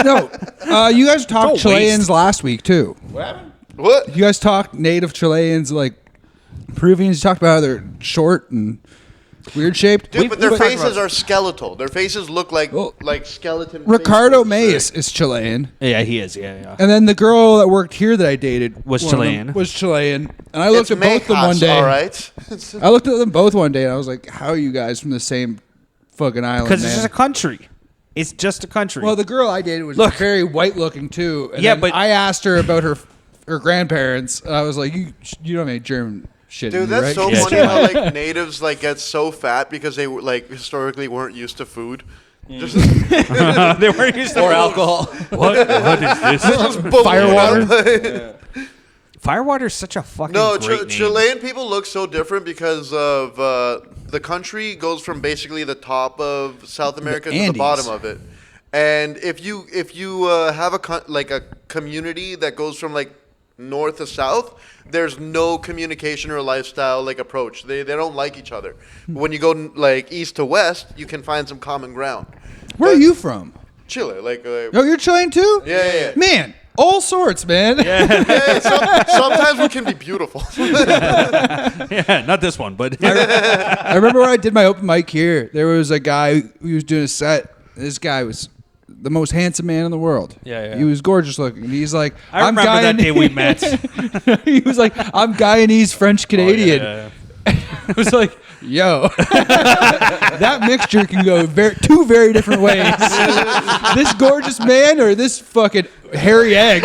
No. You guys talked Don't Chileans waste. last week, too. What happened? What? You guys talked native Chileans, like Peruvians. You talked about how they're short and Weird shaped. Dude, but their faces are skeletal. Their faces look like skeleton. Ricardo May is Chilean. Yeah, he is. Yeah. And then the girl that worked here that I dated Was one of them Chilean. Was Chilean. And I looked at both of them one Mejas, day. all right. I looked at them both one day and I was like, how are you guys from the same fucking island, Because man? it's just a country. It's just a country. Well, the girl I dated was very white looking too. And Yeah, then but- I asked her about her grandparents. And I was like, you don't have any German shit in Dude, you, that's right? so funny how like natives like get so fat because they like historically weren't used to food. Just they weren't used to Or alcohol. What is this? Firewater. Firewater is such a fucking No, great name. Chilean people look so different because of the country goes from basically the top of South America to the Andes. bottom of it. And if you have a community that goes from like north to south, there's no communication or lifestyle like approach. They don't like each other. When you go like east to west, you can find some common ground. Where are you from? Chile, like Oh, you're Chilean too? yeah. Man, all sorts, man. Yeah, sometimes we can be beautiful. Yeah, not this one, but I remember when I did my open mic here, there was a guy who was doing a set. This guy was the most handsome man in the world. Yeah. He was gorgeous looking. And he's like, I remember that day we met. He was like, I'm Guyanese, French, Canadian. Yeah. I was like, yo, that mixture can go two very different ways. This gorgeous man or this fucking hairy egg.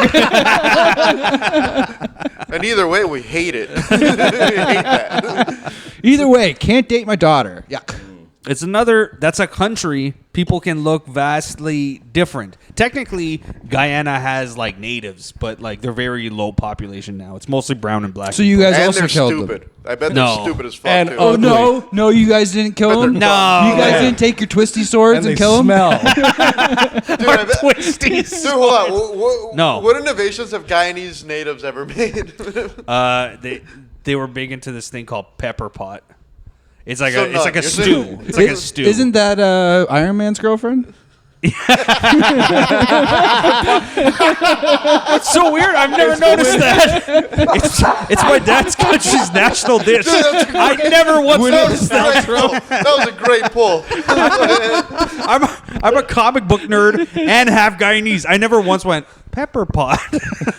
And either way, we hate it. We hate that. Either way, can't date my daughter. Yuck. That's a country. People can look vastly different. Technically, Guyana has like natives, but like they're very low population now. It's mostly brown and black. So you guys And also they're killed stupid. them. I bet No. they're stupid as fuck, And too. Oh, no, you guys didn't kill him? No. You guys didn't take your twisty swords And and they kill him? smell. Dude, I bet, Twisties. dude, hold on. No. What innovations have Guyanese natives ever made? They were big into this thing called pepper pot. It's like So a it's like a none. stew. It's like a stew. Isn't that Iron Man's girlfriend? It's so weird. I've never noticed that. It's my dad's country's national dish. I never once noticed that. That was a great pull. I'm a comic book nerd and half Guyanese. I never once went pepper pot.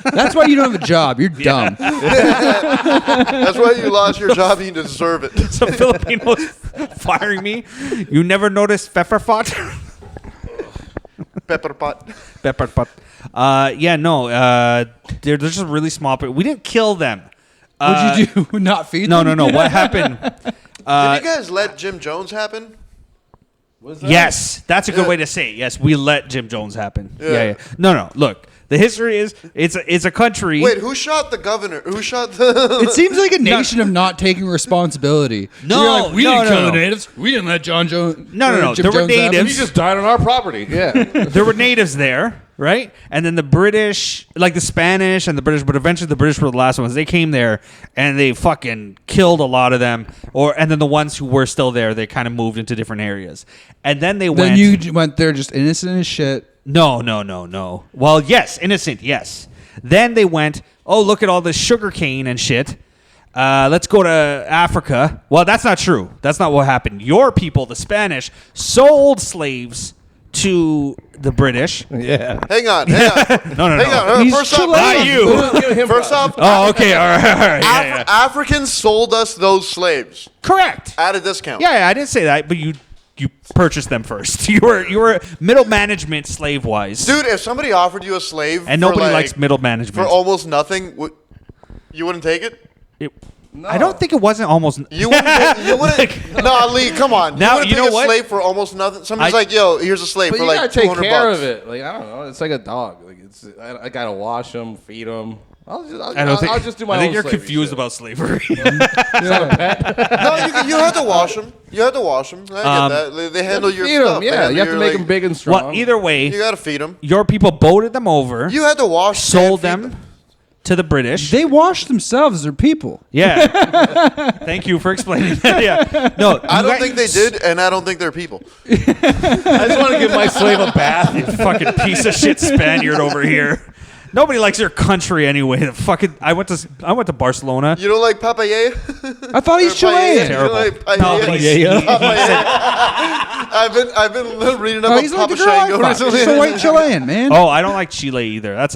That's why you don't have a job. You're dumb. That's why you lost your job. You deserve it. Some Filipinos firing me. You never noticed pepper pot? Pepper pot. Pepper pot. They're just really small. But we didn't kill them. What'd you do? Not feed No. them? What happened? Did you guys let Jim Jones happen? Yes, that's a good way to say it. Yes, we let Jim Jones happen. Yeah. No. Look, the history is it's a country. Wait, who shot the governor? Who shot the... It seems like a nation of not taking responsibility. No, So you're like, we no, didn't no, kill no. the natives. We didn't let John Jones. No. Jim There were Jones happen." natives. He just died on our property. Yeah. There were natives there, right? And then the British, like the Spanish and the British, but eventually the British were the last ones. They came there and they fucking killed a lot of them. And then the ones who were still there, they kind of moved into different areas. And then they went. Then you went there just innocent as shit. No. Well, yes, innocent, yes. Then they went, oh, look at all this sugar cane and shit. Let's go to Africa. Well, that's not true. That's not what happened. Your people, the Spanish, sold slaves to the British. Yeah. Hang on. No. Hang on. He's First off, Not you. First off, Oh, okay. All right. Yeah. Africans sold us those slaves Correct. at a discount. Yeah, I didn't say that, but you purchased them first. You were middle management slave wise. Dude, if somebody offered you a slave And for nobody like, likes middle management. for almost nothing, you wouldn't take it? I don't think it wasn't almost. You wouldn't. You wouldn't. No, Lee, come on. Now, wouldn't you take know a what? slave for almost nothing. Somebody's I- like, "Yo, here's a slave But for you like gotta take $200 care bucks." of it. Like, I don't know. It's like a dog. Like I gotta wash them, feed them. I'll just do my own. I think you're slavey confused shit. about slavery. No, you have to wash them. You have to wash them. I get that. They handle your Feed stuff. them. Yeah, you have to make them big and strong. Well, either way, You got to feed them. your people boated them over, You had to wash. sold and feed them to the British. They wash themselves. They're people. Yeah. Thank you for explaining that. Yeah. No, I you don't guys- think they did, and I don't think they're people. I just want to give my slave a bath. Fucking piece of shit Spaniard over here. Nobody likes their country anyway. The fucking I went to Barcelona. You don't like papaye? I thought he's Chilean. You don't like paella? No, but I've been reading Oh, about he's like the Papa girl I Shango fucked. recently. She's a white Chilean, man. Oh, I don't like Chile either. That's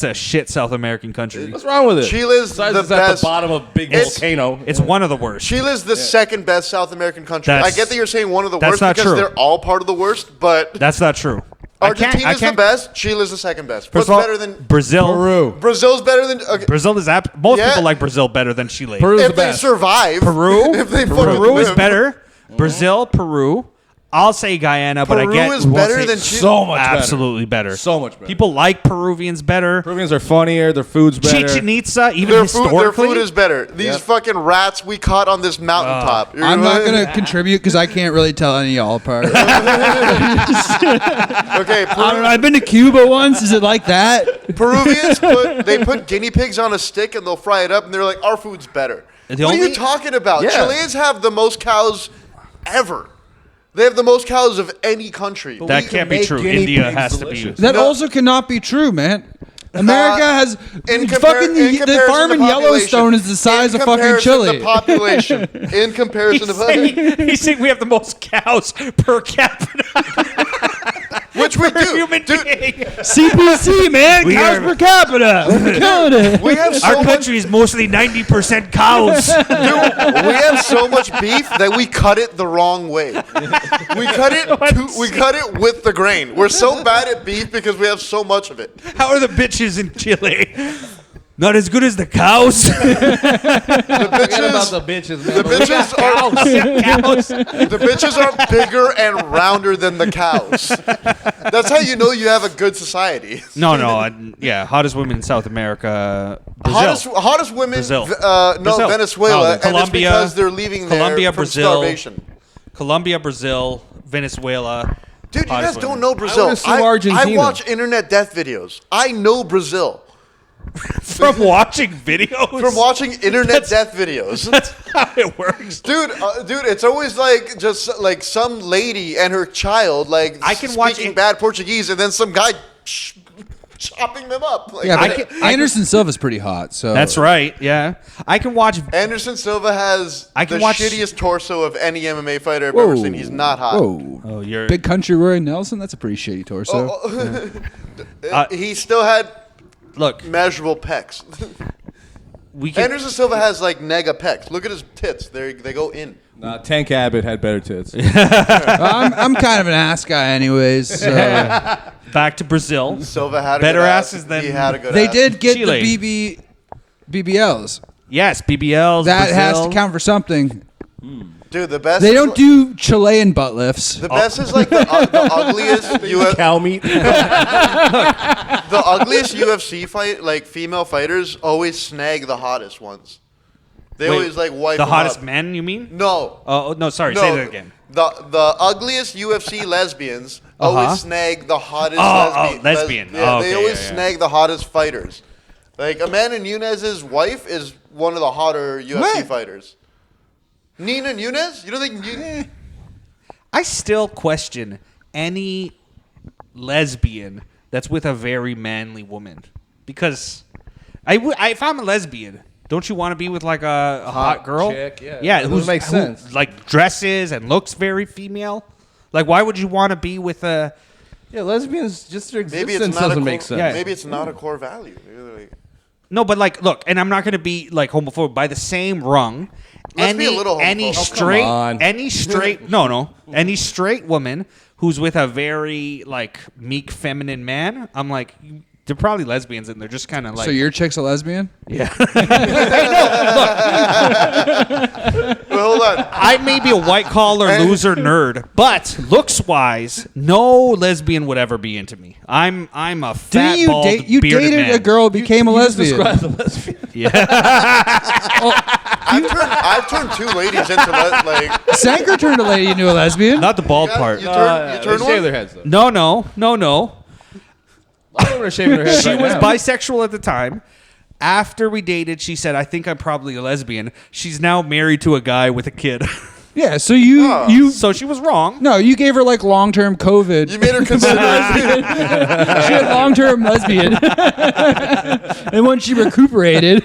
a shit South American country. What's wrong with it? Chile's Besides the it's at best. the bottom of a big It's- volcano. It's one of the worst. Chile's the second best South American country. That's- I get that you're saying one of the that's worst not because true. they're all part of the worst, but That's not true. Argentina's the best. Chile's the second best. First What's of all, better than Brazil? Peru. Brazil's better than okay. Brazil is most Yeah. people like Brazil better than Chile. Peru's the if they best. survive. Peru, if they Peru is live. better. Brazil, Peru. I'll say Guyana, but I Peru get is better than Chile. So much better. absolutely better. So much better. People like Peruvians better. Peruvians are funnier. Their food's better. Chichen Itza, even Their historically, food is better. These fucking rats we caught on this mountaintop. You're I'm not gonna- going to contribute because I can't really tell any of y'all apart. Okay, I've been to Cuba once. Is it like that? Peruvians put guinea pigs on a stick and they'll fry it up and they're like, our food's better. The What are only- you talking about? Yeah. Chileans have the most cows ever. They have the most cows of any country. that can't be make true. guinea India pigs has to delicious. be. That No. also cannot be true, man. America has in fucking comparison the farm to in population. Yellowstone is the size In of fucking comparison Chile. to population. In comparison to He's saying we have the most cows per capita. which we per do. human Dude, being. CPC, man, We cows are- per capita. We're killing it. we have so Our much. country is mostly 90% cows. Dude, we have so much beef that we cut it the wrong way. We cut it with the grain. We're so bad at beef because we have so much of it. How are the bitches in Chile? Not as good as the cows. Forget about the bitches, man. The bitches are bigger and rounder than the cows. That's how you know you have a good society. No, yeah, hottest women in South America. Brazil. Hottest women. Brazil. No, Brazil. Venezuela, No, and Colombia- it's because they're leaving there Colombia, from Brazil. starvation. Colombia, Brazil, Venezuela. Dude, you hottest guys don't women. know Brazil. assume Argentina. I watch internet death videos. I know Brazil From watching videos? from watching internet death videos. That's how it works. Dude, it's always like just like some lady and her child like I can speaking watch bad Portuguese, and then some guy chopping them up. Like, Yeah, I but can- Anderson Silva's pretty hot. So That's right, yeah. I can watch... Anderson Silva has I can the watch- shittiest torso of any MMA fighter I've Whoa. ever seen. He's not hot. Whoa. Oh, you're... Big Country Roy Nelson. That's a pretty shitty torso. He still had Look, measurable pecs. we can... Anderson Silva has like nega pecs. Look at his tits. They go in. Nah, Tank Abbott had better tits. I'm kind of an ass guy, anyways. So. Back to Brazil. Silva had a Better good asses ass. than- He had a good They ass. did get Chile. the BBLs. Yes, BBLs, That has Brazil. to count for something. Dude, the best. They is don't like- do Chilean butt lifts. The best is like the ugliest. Cow meat. The ugliest UFC fight, like female fighters, always snag the hottest ones. They Wait, always like wipe The them hottest up. men, you mean? No. Oh, no, sorry. No, Say that again. The ugliest UFC lesbians Uh-huh. always snag the hottest lesbian. Yeah, Oh, they okay, always yeah. snag the hottest fighters. Like Amanda Nunes' wife is one of the hotter UFC What? fighters. Nina Nunes? You don't think? I still question any lesbian that's with a very manly woman. Because if I'm a lesbian, don't you want to be with like a hot girl? chick, yeah. Yeah, That makes sense. Like dresses and looks very female. Like, why would you want to be with a... Yeah, lesbians, just their Maybe existence it's not doesn't a make core, sense. Yeah. Maybe it's not a core value. Like, No, but like, look, and I'm not going to be like homophobic. By the same rung, Let's be a little any homophobic. straight, on. any straight, no, any straight woman who's with a very like meek, feminine man, I'm like, they're probably lesbians, and they're just kind of like. So your chick's a lesbian? Yeah. Well, hold on. I may be a white collar loser nerd, but looks wise, no lesbian would ever be into me. I'm a fat, Didn't you bald, date? You bearded dated man. a girl, became a lesbian. Describe the lesbian. I've turned two ladies into like. Sanker turned a lady into a lesbian. Not the bald part. You turn They shave one. their heads though. No. A lot of them are shaving their heads. She right was now. bisexual at the time. After we dated, she said, I think I'm probably a lesbian. She's now married to a guy with a kid. Yeah, so you So she was wrong. no, you gave her like long-term COVID. You made her consider it. She had long-term lesbian. And when she recuperated,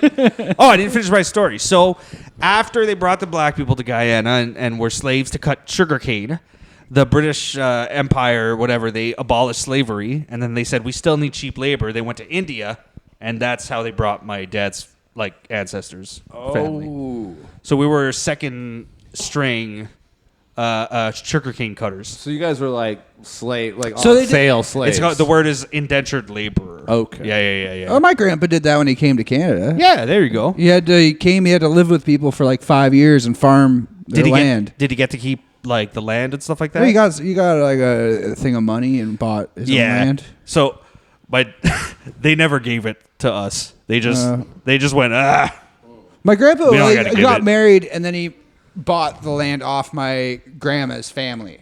Oh, I didn't finish my story. So after they brought the black people to Guyana and were slaves to cut sugarcane, the British Empire, whatever, they abolished slavery, and then they said we still need cheap labor. They went to India, and that's how they brought my dad's like ancestors family. So we were second string sugarcane cutters. So you guys were like slave, like So on they did- sale slaves. It's called, the word is indentured laborer. Okay. Yeah. oh, my grandpa did that when he came to Canada. Yeah, there you go. He had to live with people for like 5 years and farm their land. Did he get to keep like the land and stuff like that? Yeah, he got like a thing of money and bought his own land. So, but they never gave it to us. They just went My grandpa We don't gotta give got it. married and then he bought the land off my grandma's family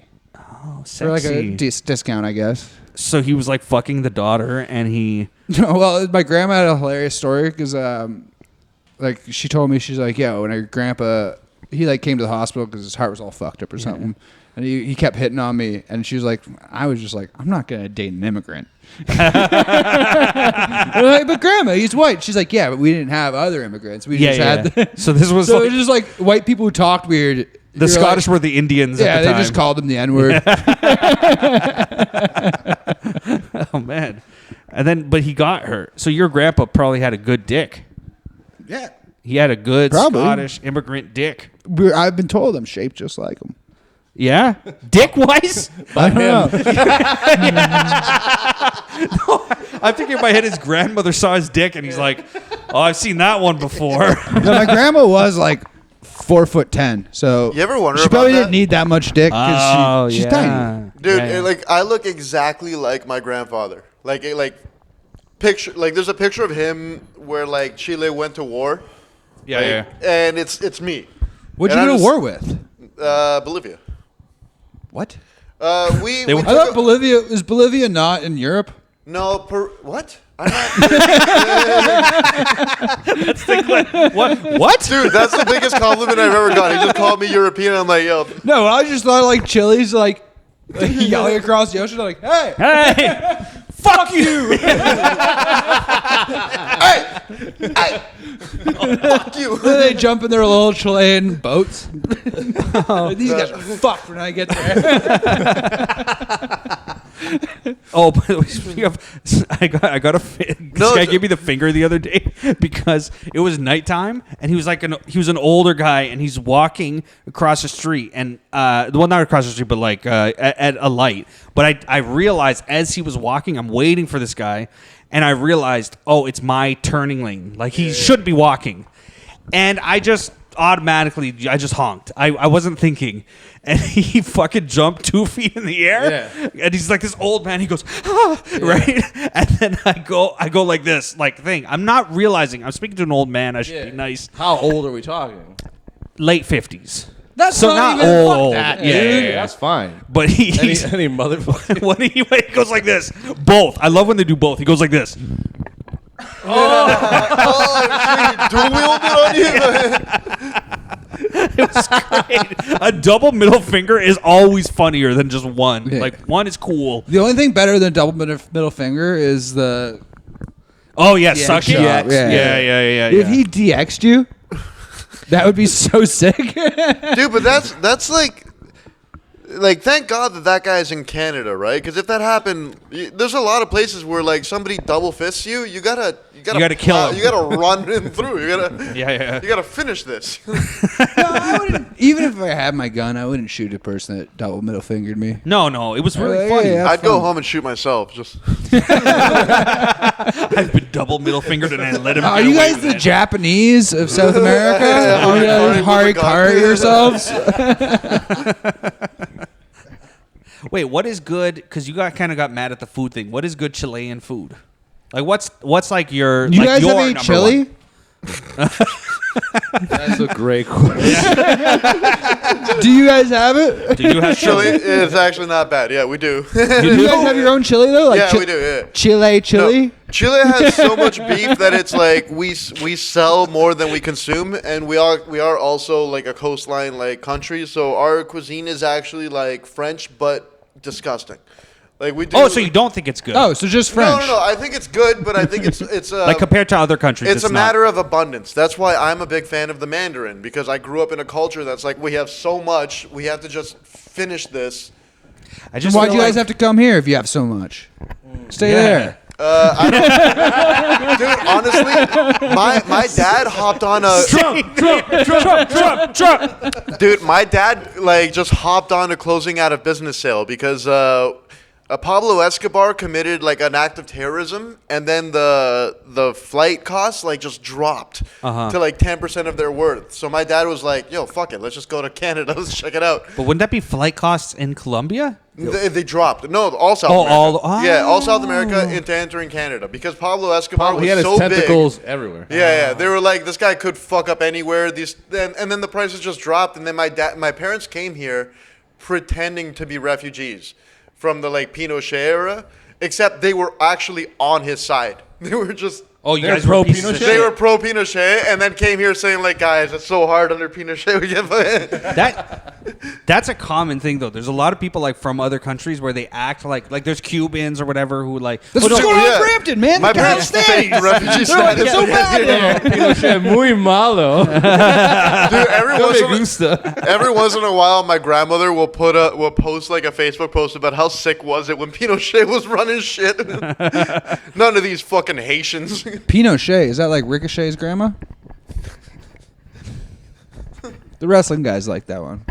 for like a discount, I guess. So he was like fucking the daughter, and he. Well, my grandma had a hilarious story because, like, she told me, she's like, yeah, when her grandpa, he like came to the hospital because his heart was all fucked up or something, and he kept hitting on me, and she was like, I was just like, I'm not gonna date an immigrant. Like, but grandma, he's white. She's like, yeah, but we didn't have other immigrants. We just had. So this was So like, it was just like white people who talked weird. the Scottish were the Indians. Yeah, at the they time. just called him the N-word. Oh man, and then but he got her. So your grandpa probably had a good dick. Yeah, He had a good Probably. Scottish immigrant dick. I've been told I'm shaped just like him. Yeah, dick wise. I don't know. I'm thinking in my head his grandmother saw his dick and he's like, "Oh, I've seen that one before." No, my grandma was like 4'10", so You ever wonder she about probably that? didn't need that much dick because she's tiny. Dude, Yeah, yeah. like I look exactly like my grandfather. Like picture, like there's a picture of him where like Chile went to war. Yeah, like, yeah. And it's me. What'd And you I'm go to just- war with? Bolivia. What? We They went- I thought Bolivia not in Europe? No, what? I'm not, What? dude, that's the biggest compliment I've ever got. He just called me European. I'm like, yo, No, I just thought like Chile's like yelling across the ocean like, hey, Hey, fuck you! fuck you. then they jump in their little Chilean boats. These guys are fucked when I get there. Oh, by the way, speaking of, I got a this guy gave me the finger the other day because it was nighttime and he was like he was an older guy and he's walking across the street and well, not across the street but like at a light. But I realized as he was walking, I'm waiting for this guy, and I realized, oh, it's my turning lane. Like he should be walking, and I just honked. I wasn't thinking. And he fucking jumped 2 feet in the air. Yeah. And he's like this old man. He goes, ah, right? And then I go like this, like thing. I'm not realizing. I'm speaking to an old man. I should be nice. How old are we talking? Late 50s. That's So not not even old, fuck old. that, Yeah, dude. yeah, yeah. That's fine. But he's Any motherfucker. when he goes like this. Both. I love when they do both. He goes like this. Oh, shit, dual-wielded on you. It was great. A double middle finger is always funnier than just one. Yeah. Like one is cool. The only thing better than double middle finger is the Oh yeah, suck it. job. Yeah. If he DX'd you, that would be so sick. Dude, but that's like thank God that guy's in Canada, right? Because if that happened, there's a lot of places where like somebody double fists you. You gotta kill him. You gotta run him through. You gotta Yeah. You gotta finish this. No, I wouldn't. Even if I had my gun, I wouldn't shoot a person that double middle fingered me. No, it was really Yeah, funny. yeah. I'd go fun. home and shoot myself. Just I've been double middle fingered and I let him. Are get you away guys with the it. Japanese of South America? Yeah, Are you guys Hari harikari yourselves? Wait, what is good? Because you kind of got mad at the food thing. What is good Chilean food? Like what's like your? You like guys your have any number chili? one? That's a great question. Do you guys have it? Do you have chili. chili? It's actually not bad. Yeah, we do. Do you guys have your own chili though? Like yeah, we do. Yeah. Chile chili? No. Chile has so much beef that it's like we sell more than we consume, and we are also like a coastline like country. So our cuisine is actually like French, but disgusting. Like we do. Oh, so you don't think it's good? Oh, so just French. No. I think it's good, but I think it's like compared to other countries, it's a not. matter of abundance. That's why I'm a big fan of the Mandarin, because I grew up in a culture that's like we have so much, we have to just finish this. I just Why'd feel you guys like- have to come here if you have so much? Stay Yeah. there. Dude, honestly, my dad hopped on a Trump. Dude, my dad like just hopped on a closing out of business sale because Pablo Escobar committed like an act of terrorism, and then the flight costs like just dropped to like 10% of their worth. So my dad was like, "Yo, fuck it, let's just go to Canada, let's check it out." But wouldn't that be flight costs in Colombia? They dropped. No, all South Oh, America. Yeah, all South America into entering Canada because Pablo Escobar was He had his so tentacles big. everywhere. Yeah. They were like, this guy could fuck up anywhere. And then the prices just dropped. And then my parents came here pretending to be refugees from the like Pinochet era, except they were actually on his side. They were just. Oh, you They're guys were pieces of pro-Pinochet? shit. They were pro Pinochet, and then came here saying like, guys, it's so hard under Pinochet. We get That's a common thing though. There's a lot of people like from other countries where they act like there's Cubans or whatever who like. That's "Oh, what's no, going on yeah. in Brampton, man. My The parents Calistanis. refugee They're like, it's so bad. Pinochet muy malo. Dude, gusta. every once in a while, my grandmother will post like a Facebook post about how sick was it when Pinochet was running shit. None of these fucking Haitians. Pinochet, is that like Ricochet's grandma? The wrestling guys like that one.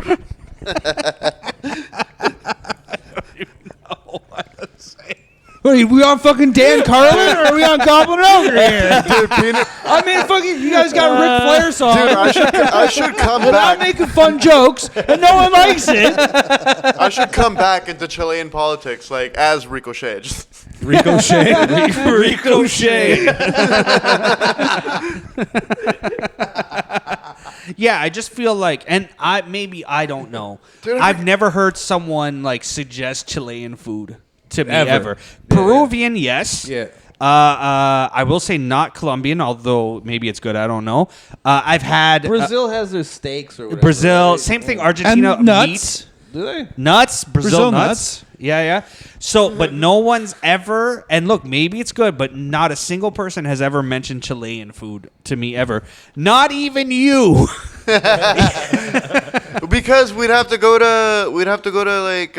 What are we on fucking Dan Carlin or are we on Goblin over here? Dude, I mean, fucking, you guys got a Ric Flair song. dude, I should come Without back. making fun jokes, and no one likes it. I should come back into Chilean politics like as Ricochet. Just- Ricochet. Ricochet. Yeah, I just feel like, and I don't know. Dude, I've never heard someone like suggest Chilean food to me Ever. ever. Yeah, Peruvian, yes. Yeah. I will say not Colombian, although maybe it's good. I don't know. I've had Brazil has their steaks or whatever. Brazil, right? same thing. Argentina, And nuts. Do they? Nuts, Brazil Brazil nuts. nuts. Yeah. So, but no one's ever, and look, maybe it's good, but not a single person has ever mentioned Chilean food to me ever. Not even you. because we'd have to go to like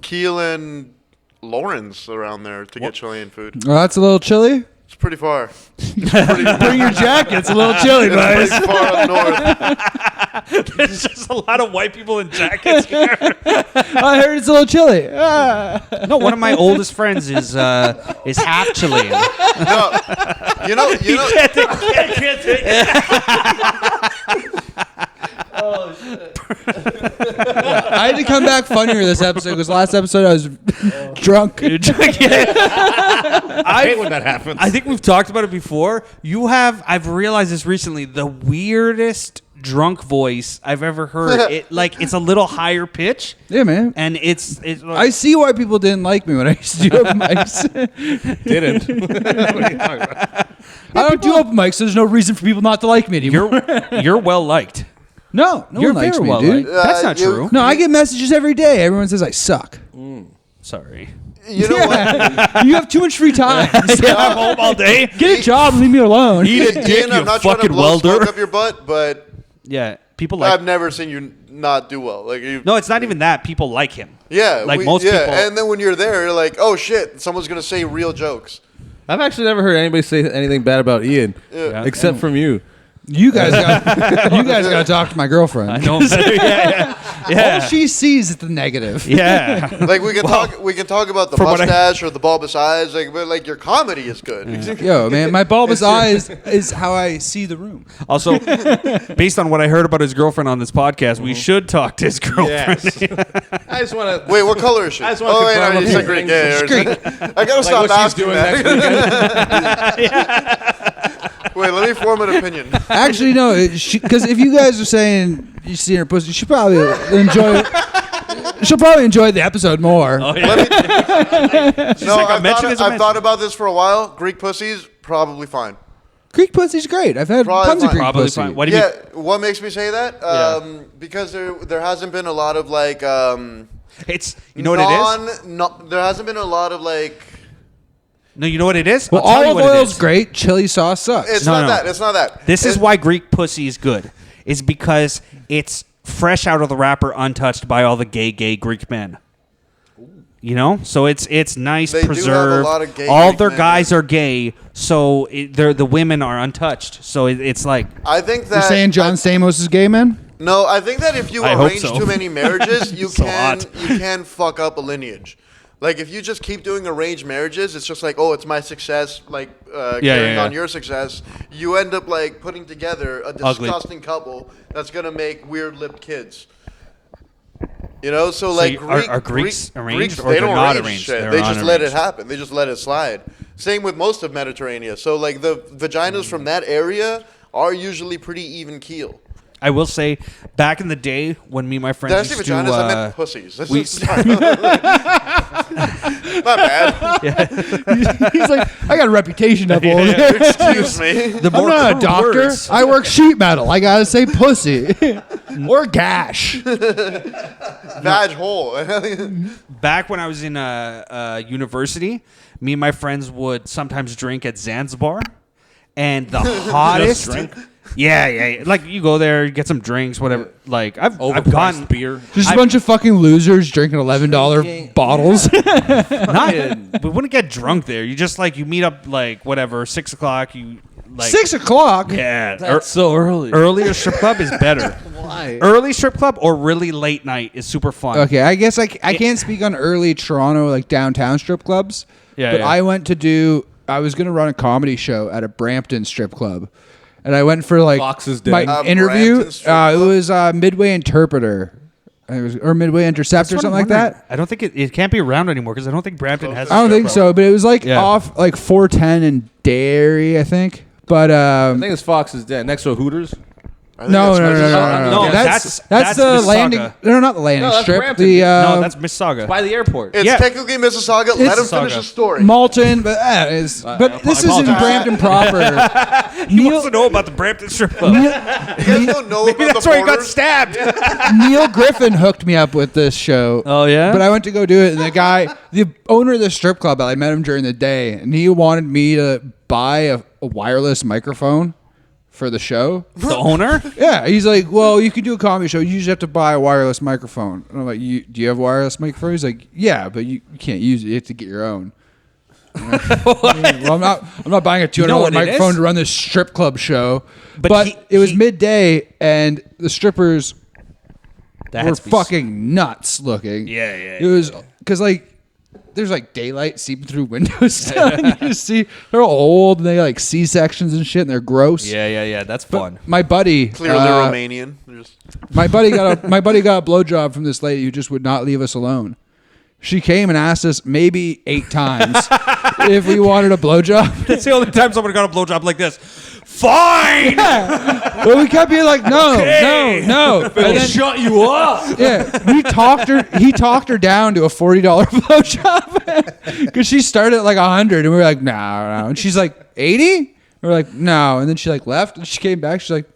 Kiel and Lawrence around there to get Chilean food. Well, that's a little chilly. It's pretty far. Bring your jacket. It's a little chilly, It's guys. pretty far up north. There's just a lot of white people in jackets here. I heard it's a little chilly. No, one of my oldest friends is half Chilean. No, you know. I had to come back funnier this episode because last episode I was drunk. I hate when that happens. I think we've talked about it before. I've realized this recently, the weirdest drunk voice I've ever heard. It's a little higher pitch. Yeah, man. And it's I see why people didn't like me when I used to do open mics. Didn't. What are you talking about? I don't do open mics, so there's no reason for people not to like me anymore. you're well liked. No You're one likes very me, well dude. liked. That's not you- true. No, I get messages every day. Everyone says I suck. Sorry. You know what? You have too much free time. I'm home all day. Get a job and leave me alone. Eat a dick, Ian, I'm you not trying to fucking blow smoke welder. up your butt, but Yeah, people like. I've never seen you not do well. Like you. No, it's not even that. People like him. Yeah, like most people. And then when you're there, you're like, oh shit, someone's gonna say real jokes. I've actually never heard anybody say anything bad about Ian, Yeah. except from you. You guys got to talk to my girlfriend. I know. Yeah. All she sees is the negative. Yeah. Like we can talk about the from what I- mustache or the bulbous eyes, but like your comedy is good. Yo, man, my bulbous eyes is how I see the room. Also, based on what I heard about his girlfriend on this podcast, we should talk to his girlfriend. I just want to. Wait, what color is she? I just wanna confirm no, a you few said Greek. things. Yeah, I gotta stop what she's asking doing that. Wait, let me form an opinion. Actually, no, because if you guys are saying you see her pussy, she probably enjoy it. She'll probably enjoy the episode more. No, like, I mentioned it's a I've thought about this for a while. Greek pussy's probably fine. Greek pussy's great. I've had Probably tons of fine. Greek Probably pussy. fine. What do you mean? What makes me say that? Because there hasn't been a lot of like It's you know what it is. There hasn't been a lot of like. No, you know what it is. Well, I'll tell you olive what it oil's is. great. Chili sauce sucks. It's No, not no. that. It's not that. This is why Greek pussy is good. Is because it's fresh out of the wrapper, untouched by all the gay Greek men. You know, so it's nice, They do have a preserved. lot of gay All Greek their men, guys are gay, so the women are untouched. So it's like I think that You're saying John Stamos is gay, man? No, I think that if you I hope arrange so. too many marriages, you So can hot. you can fuck up a lineage. Like if you just keep doing arranged marriages, it's just like, oh, it's my success, like carrying on your success. You end up like putting together a Ugly. disgusting couple that's gonna make weird-lipped kids. You know, so like are Greeks arranged, or they they're don't not arrange arranged? shit. They're They just let it unarranged. happen. They just let it slide. Same with most of Mediterranean. So like the vaginas from that area are usually pretty even keel. I will say, back in the day when me and my friends Did I say used vaginas? I to, meant pussies. we- Sorry. My bad. He's like, I got a reputation up over here. Excuse me. the I'm more not a crude doctor. words- I work sheet metal. I gotta say pussy or gash. Vag hole. Back when I was in university, me and my friends would sometimes drink at Zanzibar, and the hottest drink? Yeah. Like you go there, you get some drinks, whatever. Like I've Overpriced gotten beer. Just a bunch of fucking losers drinking $11 bottles. not. We wouldn't get drunk there. You just like you meet up like whatever 6 o'clock. You like 6 o'clock. Yeah, That's so early. earlier strip club is better. Why? Early strip club or really late night is super fun. Okay, I guess I can't speak on early Toronto, like downtown strip clubs. Yeah, But yeah. I was going to run a comedy show at a Brampton strip club. And I went for like Fox's Den. my interview. Brampton strip It club? was Midway Interpreter. Or Midway Interceptor, That's what I'm something like wondering. that. I don't think it can't be around anymore because I don't think Brampton has. I don't think so, but it was like Yeah. off like 410 and Dairy, I think. But I think it's Fox's Den next to a Hooters. no. No, That's that's the Mississauga. landing. No, not the landing No, that's strip. Brampton. The No, that's Mississauga. By the airport. It's Yeah. technically Mississauga. Let him finish Mississauga. the story. Malton, but this is in apologize. Brampton proper. He wants to know about the Brampton strip club. You guys don't know Maybe about that's the where he got borders? stabbed. Neil Griffin hooked me up with this show. Oh, yeah? But I went to go do it, and the owner of the strip club, I met him during the day, and he wanted me to buy a wireless microphone for the show. The owner? Yeah, he's like, well, you can do a comedy show. You just have to buy a wireless microphone. And I'm like, do you have a wireless microphone? He's like, yeah, but you can't use it. You have to get your own. Well, I'm not buying a $200 know what it microphone is? to run this strip club show. But But it was midday, and the strippers That were has to be fucking nuts looking. Yeah. It was because like there's like daylight seeping through windows still. And you see they're all old and they like C-sections and shit and they're gross. Yeah. That's fun. My buddy, Clearly Romanian. They're just- my buddy got a blowjob from this lady who just would not leave us alone. She came and asked us maybe 8 times if we wanted a blowjob. That's the only time someone got a blowjob like this. Fine. But we kept being like, no. And then, Shut you up. yeah, he talked her down to a $40 blowjob because she started at like 100 and we were like, no. And she's like, 80? We were like, no. And then she like left and she came back. She's like,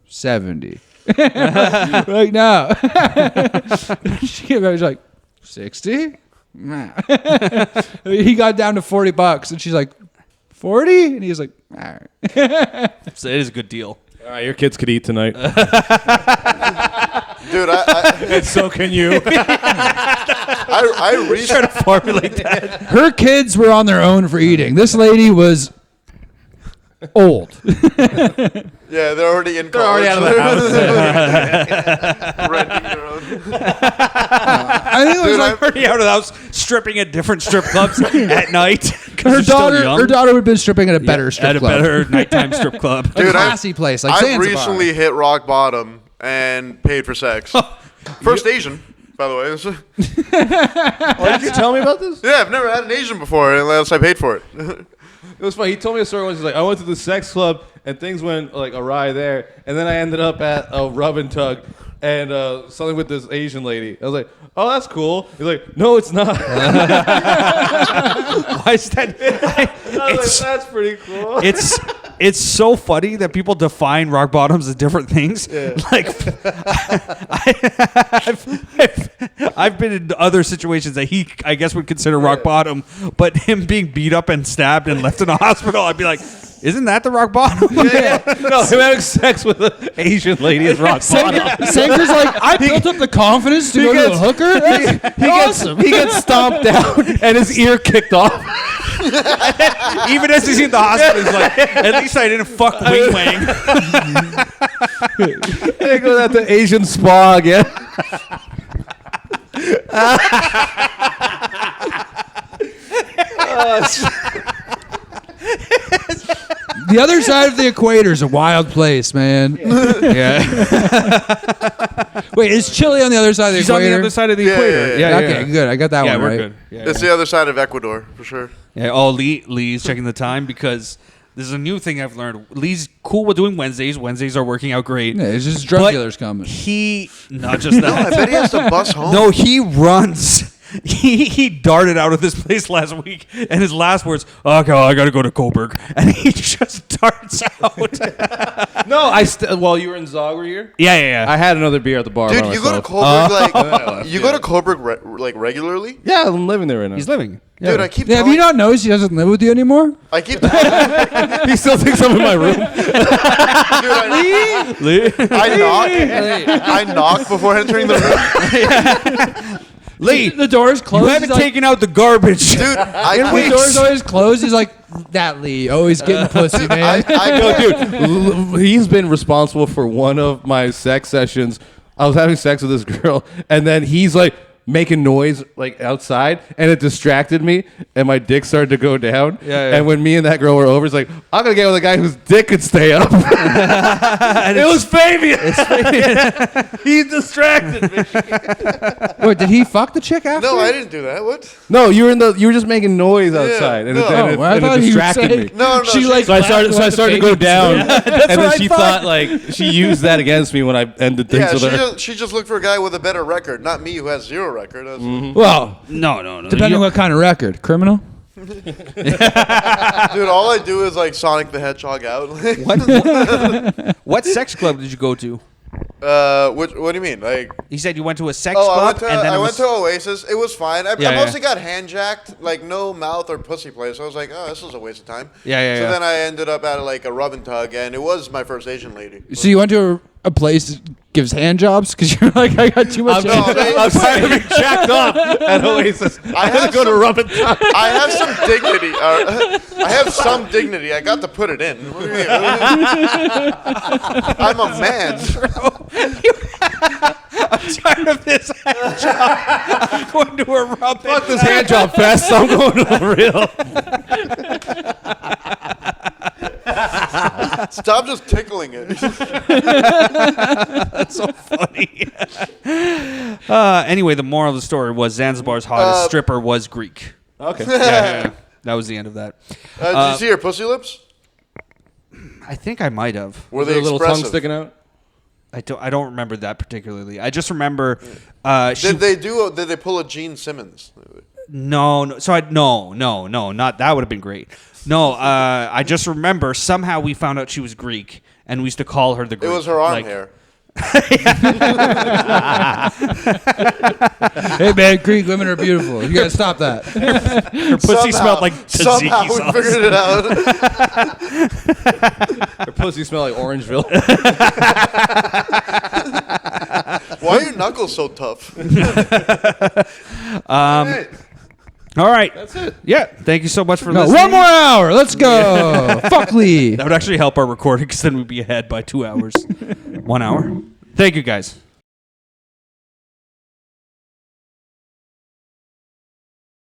70. We're like, no. She came back. She's like, 60? Nah. He got down to $40 and she's like, 40? And he was like, all right. So it is a good deal. All right, your kids could eat tonight. Dude, I And so can you. researched. Formulate that. Her kids were on their own for eating. This lady was old. Yeah, they're already in They're college. already out of the house. Renting their own. I think it was Dude, like Already out of the house, stripping at different strip clubs at night. 'cause her they're still daughter. young. Her daughter would have been stripping at a better strip at a club. better nighttime strip club. A Dude, classy place like I've Zanzibar. recently hit rock bottom and paid for sex. First Asian, by the way. Why did you tell me about this? Yeah, I've never had an Asian before unless I paid for it. It was funny. He told me a story once. He's like, I went to the sex club and things went like awry there, and then I ended up at a rub and tug, and something with this Asian lady. I was like, oh, that's cool. He's like, no, it's not. Why is that? I was like, that's pretty cool. It's so funny that people define rock bottoms as different things. Yeah. Like, I've been in other situations that he, I guess, would consider rock bottom, but him being beat up and stabbed and left in a hospital, I'd be like, isn't that the rock bottom? Yeah. No, him having sex with an Asian lady is rock bottom. Sanger's like, I built up the confidence to go to the hooker. That's awesome. He gets stomped down and his ear kicked off. Even as he's in the hospital, he's like, at least I didn't fuck Wing Wang. They go at the Asian spa again. The other side of the equator is a wild place, man. Yeah. Wait, is Chile on the other side of the He's equator? on the other side of the equator. yeah. Okay, good. I got that Yeah, one we're right. good. Yeah, It's the other side of Ecuador, for sure. yeah. Oh, Lee's checking the time because this is a new thing I've learned. Lee's cool with doing Wednesdays. Wednesdays are working out great. Yeah, it's just drug But dealers coming. He, not just I that. bet he has to bus home. No, he runs. He darted out of this place last week, and his last words, "Okay, I gotta go to Coburg," and he just darts out. No, while you were in Zog were here, Yeah. I had another beer at the bar. Dude, by you go to myself. Coburg you go to Coburg regularly? Yeah, I'm living there right now. He's living. Dude, I keep Yeah, have telling you not noticed he doesn't live with you anymore? I keep telling He still thinks I'm in my room. I knock before entering the room. Lee, The door's closed. you haven't He's like, taken out the garbage. Dude, the door's always closed. He's like, that Lee, always getting pussy, man. No, dude, he's been responsible for one of my sex sessions. I was having sex with this girl, and then he's like making noise like outside, and it distracted me, and my dick started to go down. Yeah. And when me and that girl were over, it's like, I'm gonna get with a guy whose dick could stay up. It was Fabian. He distracted me. Wait, did he fuck the chick after? No, I didn't do that. What? No, you were just making noise outside, and no. it, I and thought it he was distracted saying- me. No, She she- like So I started to go down, and then what she I thought. thought like she used that against me when I ended things Yeah, with her. she just looked for a guy with a better record, not me who has zero record. That's- Well, No. depending on what kind of record. Criminal? Dude, all I do is like Sonic the Hedgehog out. What sex club did you go to? What do you mean? Like, He said you went to a sex oh, club, and then I it went was, to Oasis. It was fine. I Yeah, mostly got hand jacked, like no mouth or pussy play. So I was like, oh, this is a waste of time. Yeah. So then I ended up at like a rub and tug, and it was my first Asian lady. So you went to a place that gives hand jobs? Because you're like, I got too much hand jobs. I'm tired of being jacked off at Oasis. I had to go to Rub and Tug. I have some dignity. I have some dignity. I got to put it in. What do you mean? I'm a man. I'm tired of this hand job. I'm going to a rub. Fuck this hand job fest. I'm going to the real. Stop just tickling it. That's so funny. Anyway, the moral of the story was Zanzibar's hottest stripper was Greek. Okay. Yeah. That was the end of that. Did you see her pussy lips? I think I might have. Were With they a little tongue expressive? sticking out. I don't remember that particularly. I just remember she Did they pull a Gene Simmons? No. So no, not that would have been great. No, I just remember somehow we found out she was Greek, and we used to call her the It Greek. was her arm hair. Hey, man, Greek women are beautiful. You got to stop that. Her pussy smelled like Somehow tzatziki we sauce. figured it out. Her pussy smell like Orangeville. Why are your knuckles so tough? All right. That's it. Yeah. Thank you so much for No, listening. one more hour. Let's go. Fuck Lee. That would actually help our recording because then we'd be ahead by 2 hours. 1 hour. Thank you, guys.